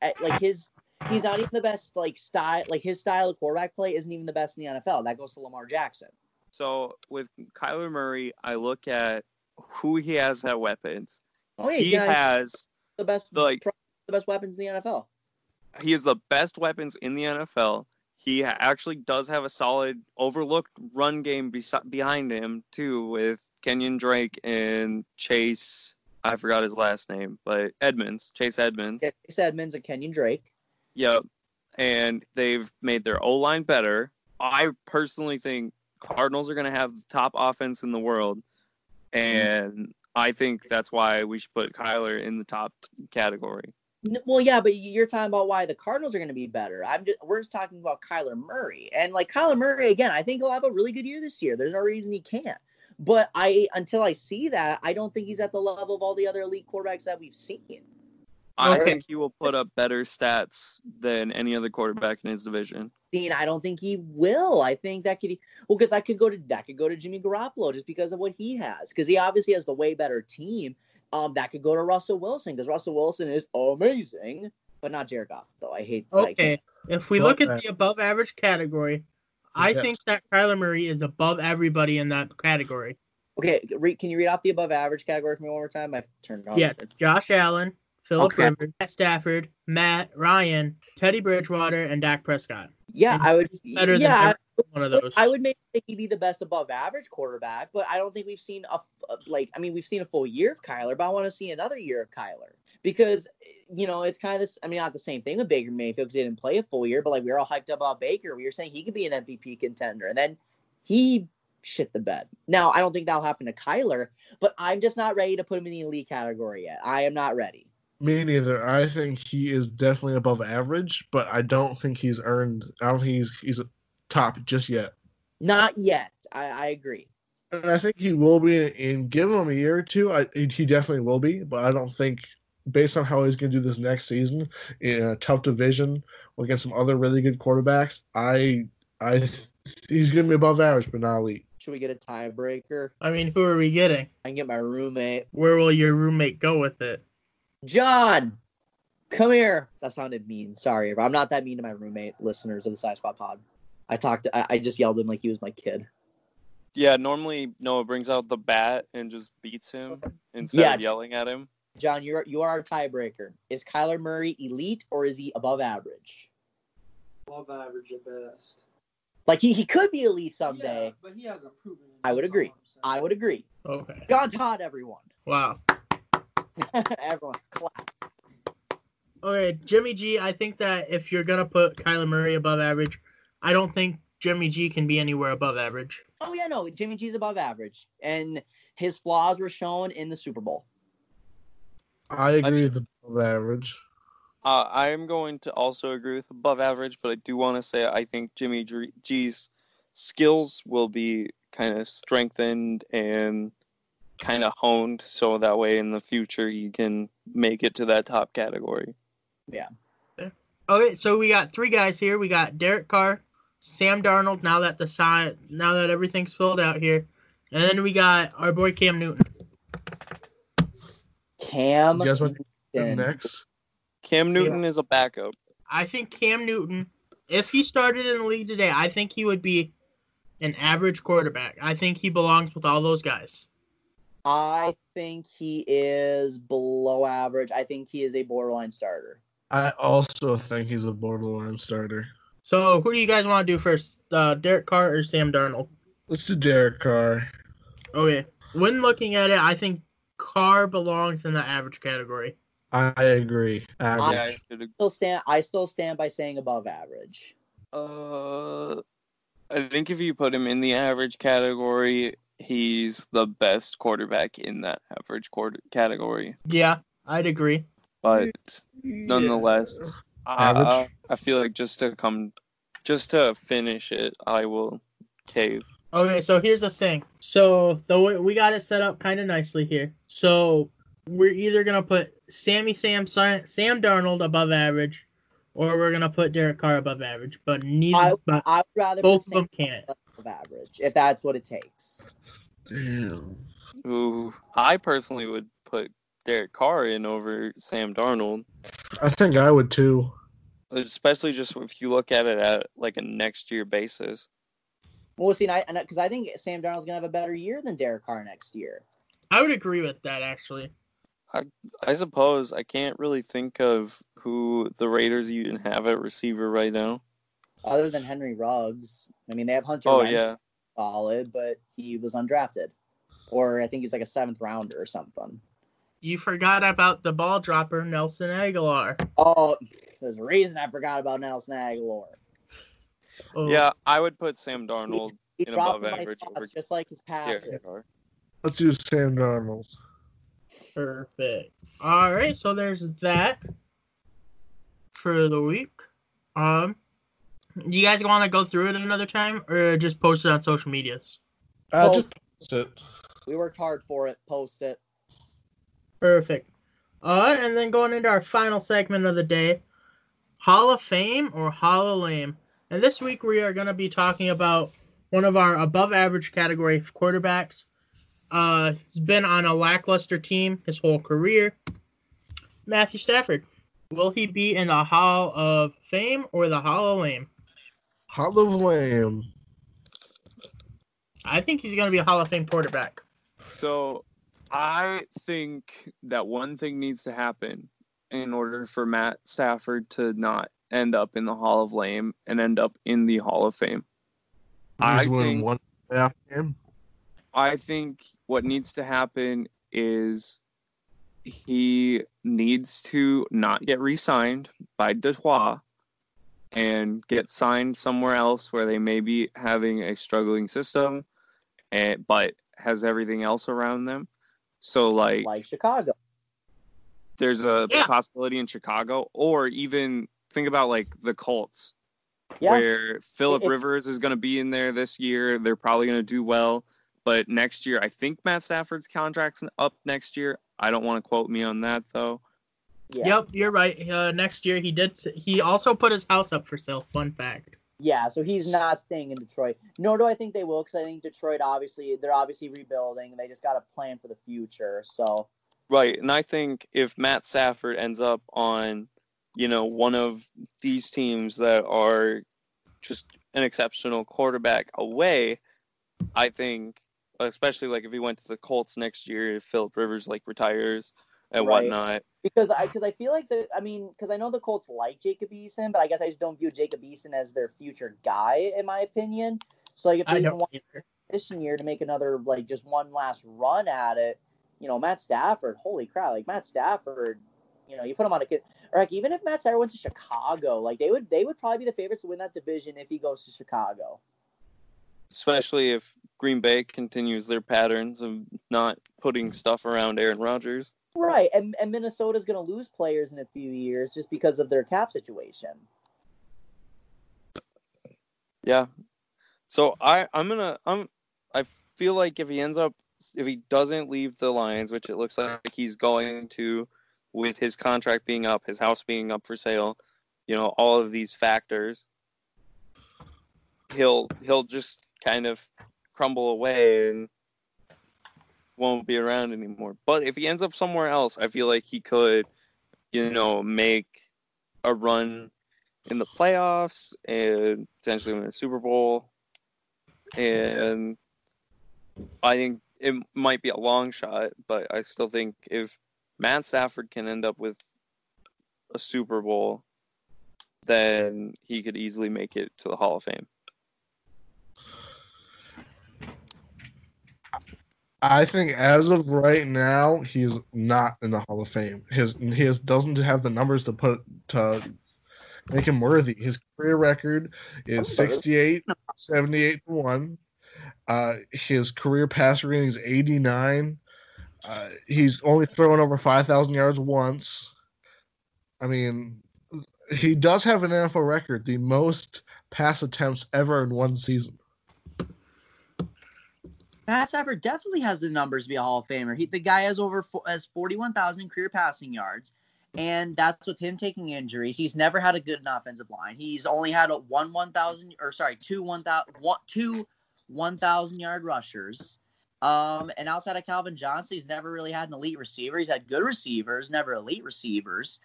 He's not even the best style. Like, his style of quarterback play isn't even the best in the NFL. That goes to Lamar Jackson. So with Kyler Murray, I look at who he has at weapons. Oh yeah, He has the best weapons in the NFL. He has the best weapons in the NFL. He actually does have a solid, overlooked run game behind him, too, with Kenyon Drake and Chase. I forgot his last name, but Chase Edmonds. Yeah, Chase Edmonds and Kenyon Drake. Yep. And they've made their O-line better. I personally think Cardinals are going to have the top offense in the world. And I think that's why we should put Kyler in the top category. Well, yeah, but you're talking about why the Cardinals are going to be better. We're just talking about Kyler Murray. And like Kyler Murray, again, I think he'll have a really good year this year. There's no reason he can't. But until I see that, I don't think he's at the level of all the other elite quarterbacks that we've seen. I think he will put up better stats than any other quarterback in his division. Dean, I don't think he will. I think because that could go to Jimmy Garoppolo just because of what he has. Because he obviously has the way better team. That could go to Russell Wilson because Russell Wilson is amazing, but not Jared Goff though. I hate. Okay, if we look at the above average category, I think that Kyler Murray is above everybody in that category. Okay, can you read off the above average category for me one more time? I've turned it on. Yeah, Josh Allen, Philip Rivers, Matt Stafford, Matt Ryan, Teddy Bridgewater, and Dak Prescott. Yeah, I would better than every one of those. I would maybe think he'd be the best above average quarterback, but I don't think we've seen we've seen a full year of Kyler, but I want to see another year of Kyler because it's kind of this. I mean, not the same thing with Baker Mayfield because he didn't play a full year, but like we were all hyped up about Baker. We were saying he could be an MVP contender, and then he shit the bed. Now I don't think that'll happen to Kyler, but I'm just not ready to put him in the elite category yet. I am not ready. Me neither. I think he is definitely above average, but I don't think he's earned. I don't think he's top just yet. Not yet. I agree. And I think he will be. And give him a year or two, he definitely will be. But I don't think, based on how he's going to do this next season in a tough division against some other really good quarterbacks, he's going to be above average, but not elite. Should we get a tiebreaker? I mean, who are we getting? I can get my roommate. Where will your roommate go with it? John, come here. That sounded mean. Sorry, I'm not that mean to my roommate, listeners of the SighSquadPod. I just yelled at him like he was my kid. Yeah, normally Noah brings out the bat and just beats him instead of yelling at him. John, you are our tiebreaker. Is Kyler Murray elite or is he above average? Above average at best. Like he could be elite someday. Yeah, but he hasn't proven it. I would agree. Okay. John Todd, everyone. Wow. Everyone, clap. Okay, Jimmy G, I think that if you're going to put Kyler Murray above average, I don't think Jimmy G can be anywhere above average. Oh, yeah, no, Jimmy G's above average. And his flaws were shown in the Super Bowl. I agree with above average. I am going to also agree with above average, but I do want to say I think Jimmy G's skills will be kind of strengthened and kind of honed so that way in the future he can make it to that top category. Yeah. Okay, so we got three guys here. We got Derek Carr, Sam Darnold, now that everything's filled out here. And then we got our boy Cam Newton. Cam You guys want to do next? Cam Newton is a backup. I think Cam Newton, if he started in the league today, I think he would be an average quarterback. I think he belongs with all those guys. I think he is below average. I think he is a borderline starter. I also think he's a borderline starter. So who do you guys want to do first, Derek Carr or Sam Darnold? Let's do Derek Carr. Okay. When looking at it, I think Carr belongs in the average category. I agree. Average. I still stand by saying above average. I think if you put him in the average category, he's the best quarterback in that average category. Yeah, I'd agree. But nonetheless, I feel like just to finish it, I will cave. Okay, so here's the thing. So we got it set up kind of nicely here. So we're either gonna put Sam Darnold above average, or we're gonna put Derek Carr above average. But I would rather both of them can't. Above average, if that's what it takes. Damn. Ooh, I personally would put Derek Carr in over Sam Darnold. I think I would too. Especially just if you look at it at like a next year basis. Well, see, because I think Sam Darnold's gonna have a better year than Derek Carr next year. I would agree with that, actually. I suppose I can't really think of who the Raiders even have at receiver right now. Other than Henry Ruggs. I mean, they have Hunter Oh, Renfrow, yeah. solid, but he was undrafted. Or I think he's like a 7th rounder or something. You forgot about the ball dropper, Nelson Aguilar. Oh, there's a reason I forgot about Nelson Aguilar. Oh, Yeah, I would put Sam Darnold He in dropped above in my average over thoughts, just like his passes. Derek Carr. Let's use Sam Darnold. perfect. All right, so there's that for the week. Do you guys want to go through it another time, or just post it on social medias? Just post it. We worked hard for it. Post it. Perfect. And then going into our final segment of the day, Hall of Fame or Hall of Lame. And this week we are going to be talking about one of our above-average category quarterbacks. He's been on a lackluster team his whole career. Mathew Stafford. Will he be in the Hall of Fame or the Hall of Lame? Hall of Lame. I think he's going to be a Hall of Fame quarterback. So I think that one thing needs to happen in order for Matt Stafford to not end up in the Hall of Lame and end up in the Hall of Fame. I think one playoff game. I think what needs to happen is he needs to not get re-signed by Detroit and get signed somewhere else where they may be having a struggling system, but has everything else around them. So, like Chicago. There's a possibility in Chicago, or even think about like the Colts, where Phillip Rivers is going to be in there this year. They're probably going to do well. But next year, I think Matt Stafford's contract's up next year. I don't want to quote me on that, though. Yeah. Yep, you're right. Next year, he also put his house up for sale. Fun fact. Yeah, so he's not staying in Detroit. Nor do I think they will, because I think Detroit, they're obviously rebuilding. And they just got to plan for the future. So Right, and I think if Matt Stafford ends up on, one of these teams that are just an exceptional quarterback away, I think, especially like if he went to the Colts next year, if Phillip Rivers like retires and whatnot. Because I feel like because I know the Colts like Jacob Eason, but I guess I just don't view Jacob Eason as their future guy, in my opinion. So like if they even want this year to make another like just one last run at it, Matt Stafford, holy crap, like Matt Stafford, you put him on a kid, or like even if Matt Stafford went to Chicago, like they would probably be the favorites to win that division if he goes to Chicago. Especially if Green Bay continues their patterns of not putting stuff around Aaron Rodgers. Right, and Minnesota's going to lose players in a few years just because of their cap situation. Yeah. So I feel like if he doesn't leave the Lions, which it looks like he's going to, with his contract being up, his house being up for sale, all of these factors, he'll just kind of crumble away and won't be around anymore. But if he ends up somewhere else, I feel like he could, make a run in the playoffs and potentially win a Super Bowl. And I think it might be a long shot, but I still think if Matt Stafford can end up with a Super Bowl, then he could easily make it to the Hall of Fame. I think as of right now, he's not in the Hall of Fame. He doesn't have the numbers to make him worthy. His career record is 68, 78-1. His career passer rating is 89. He's only thrown over 5,000 yards once. I mean, he does have an NFL record, the most pass attempts ever in one season. Matt Stafford definitely has the numbers to be a Hall of Famer. The guy has 41,000 career passing yards, and that's with him taking injuries. He's never had a good offensive line. He's only had two 1,000-yard rushers. And outside of Calvin Johnson, he's never really had an elite receiver. He's had good receivers, never elite receivers.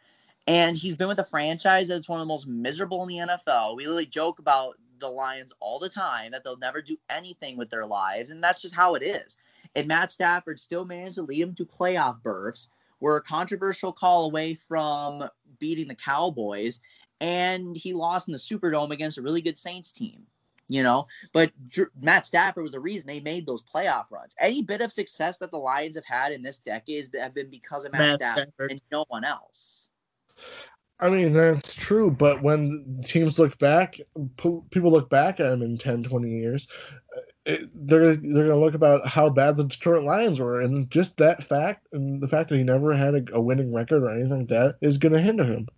And he's been with a franchise that's one of the most miserable in the NFL. We really joke about the Lions all the time that they'll never do anything with their lives, and that's just how it is. And Matt Stafford still managed to lead them to playoff berths. We're a controversial call away from beating the Cowboys, and he lost in the Superdome against a really good Saints team. But Matt Stafford was the reason they made those playoff runs. Any bit of success that the Lions have had in this decade have been because of Matt Stafford and no one else. I mean, that's true, but when teams look back, people look back at him in 10, 20 years, they're going to look about how bad the Detroit Lions were, and just that fact, and the fact that he never had a winning record or anything like that, is going to hinder him.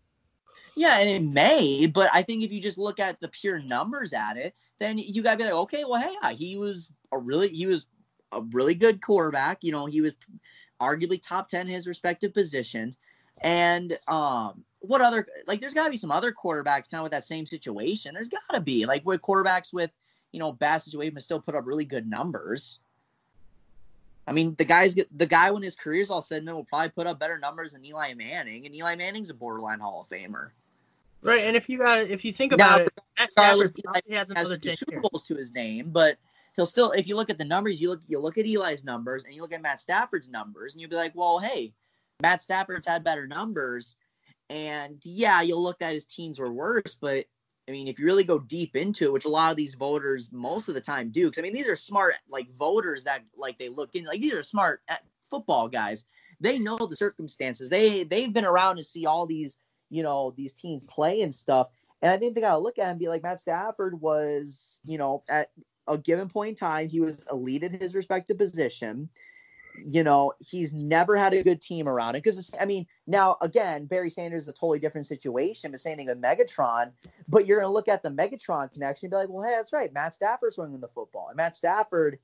Yeah, and it may, but I think if you just look at the pure numbers at it, then you got to be like, okay, well, hey, he was a really good quarterback. He was arguably top 10 in his respective position. And what other, there's got to be some other quarterbacks kind of with that same situation. There's got to be, with quarterbacks with, bad situation but still put up really good numbers. I mean, the guy when his career's all said and done will probably put up better numbers than Eli Manning, and Eli Manning's a borderline Hall of Famer. Right, and if you think about it, Matt Stafford probably has another 2 Super Bowls to his name, but he'll still, if you look at the numbers, you look at Eli's numbers and you look at Matt Stafford's numbers, and you'll be like, well, hey, Matt Stafford's had better numbers, and yeah, you'll look at his teams were worse, but I mean, if you really go deep into it, which a lot of these voters most of the time do, because I mean, these are smart voters that they look in, these are smart football guys. They know the circumstances. They've been around to see all these these teams play and stuff. And I think they got to look at him and be like, Matt Stafford was, at a given point in time, he was elite in his respective position. He's never had a good team around him. Because, I mean, now, again, Barry Sanders is a totally different situation, the same thing with Megatron. But you're going to look at the Megatron connection and be like, well, hey, that's right. Matt Stafford's swinging the football. And Matt Stafford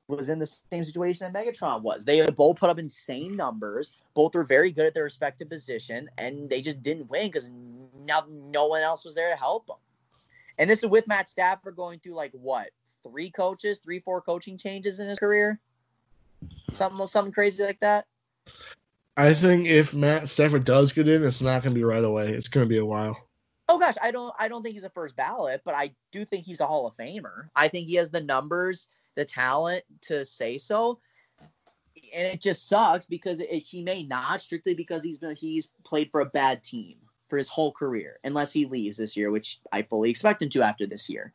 was in the same situation that Megatron was. They both put up insane numbers. Both were very good at their respective position, and they just didn't win because no one else was there to help them. And this is with Matt Stafford going through 4 coaching changes in his career, something crazy like that. I think if Matt Stafford does get in, it's not going to be right away. It's going to be a while. Oh gosh, I don't think he's a first ballot, but I do think he's a Hall of Famer. I think he has the numbers, the talent to say so, and it just sucks because he may not, strictly because he's played for a bad team for his whole career, unless he leaves this year, which I fully expect him to after this year.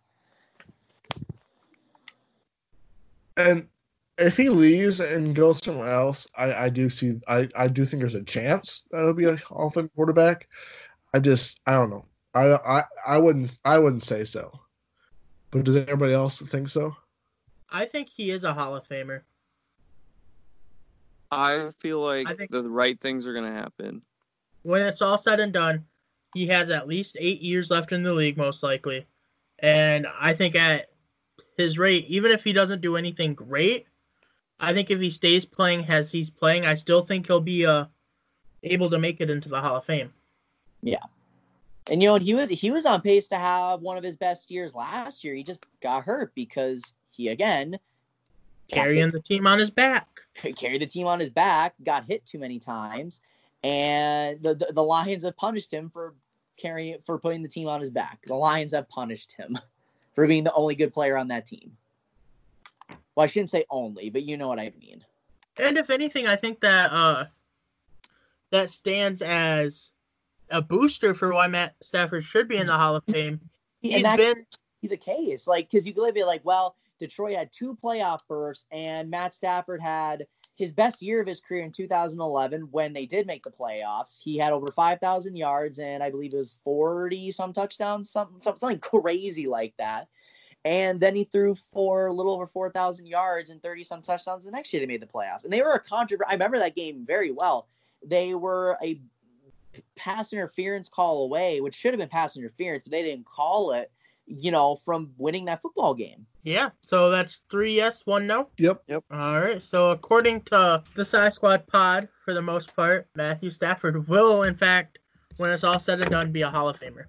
And if he leaves and goes somewhere else, I do think there's a chance that he'll be a Hall of Fame quarterback. I don't know. I wouldn't say so. But does everybody else think so? I think he is a Hall of Famer. I feel like the right things are going to happen. When it's all said and done, he has at least 8 years left in the league, most likely. And I think at his rate, even if he doesn't do anything great, I think if he stays playing as he's playing, I still think he'll be able to make it into the Hall of Fame. Yeah. And he was on pace to have one of his best years last year. He just got hurt because he, again, carrying the team on his back. Carried the team on his back, got hit too many times, and the Lions have punished him for putting the team on his back. The Lions have punished him for being the only good player on that team. Well, I shouldn't say only, but you know what I mean. And if anything, I think that that stands as a booster for why Matt Stafford should be in the Hall of Fame. He's been the case, because you could be like, well, Detroit had 2 playoff berths, and Matt Stafford had his best year of his career in 2011 when they did make the playoffs. He had over 5,000 yards, and I believe it was 40-some touchdowns, something crazy like that. And then he threw for a little over 4,000 yards and 30-some touchdowns the next year they made the playoffs. And they were I remember that game very well. They were a pass interference call away, which should have been pass interference, but they didn't call it, from winning that football game. Yeah, so that's 3 yes, 1 no? Yep. All right, so according to the SighSquadPod, for the most part, Mathew Stafford will, in fact, when it's all said and done, be a Hall of Famer.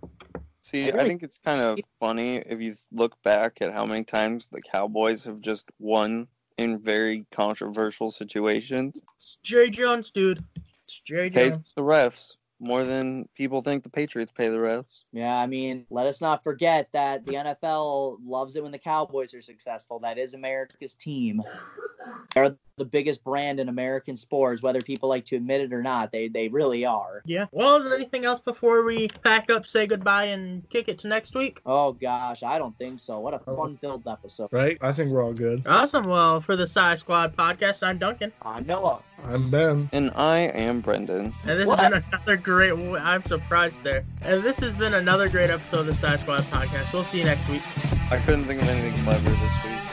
See, I think it's kind of funny if you look back at how many times the Cowboys have just won in very controversial situations. It's Jerry Jones, dude. It's Jerry Jones. Pays the refs. more than people think the Patriots pay the refs. Yeah, I mean, let us not forget that the NFL loves it when the Cowboys are successful. That is America's team. They're the biggest brand in American sports, whether people like to admit it or not. They really are. Yeah. Well, is there anything else before we pack up, say goodbye, and kick it to next week? Oh, gosh, I don't think so. What a fun-filled episode. Right? I think we're all good. Awesome. Well, for the Sci-Squad podcast, I'm Duncan. I'm Noah. I'm Ben. And I am Brendan. And this has been another great... I'm surprised there. And this has been another great episode of the Sci-Squad podcast. We'll see you next week. I couldn't think of anything clever this week.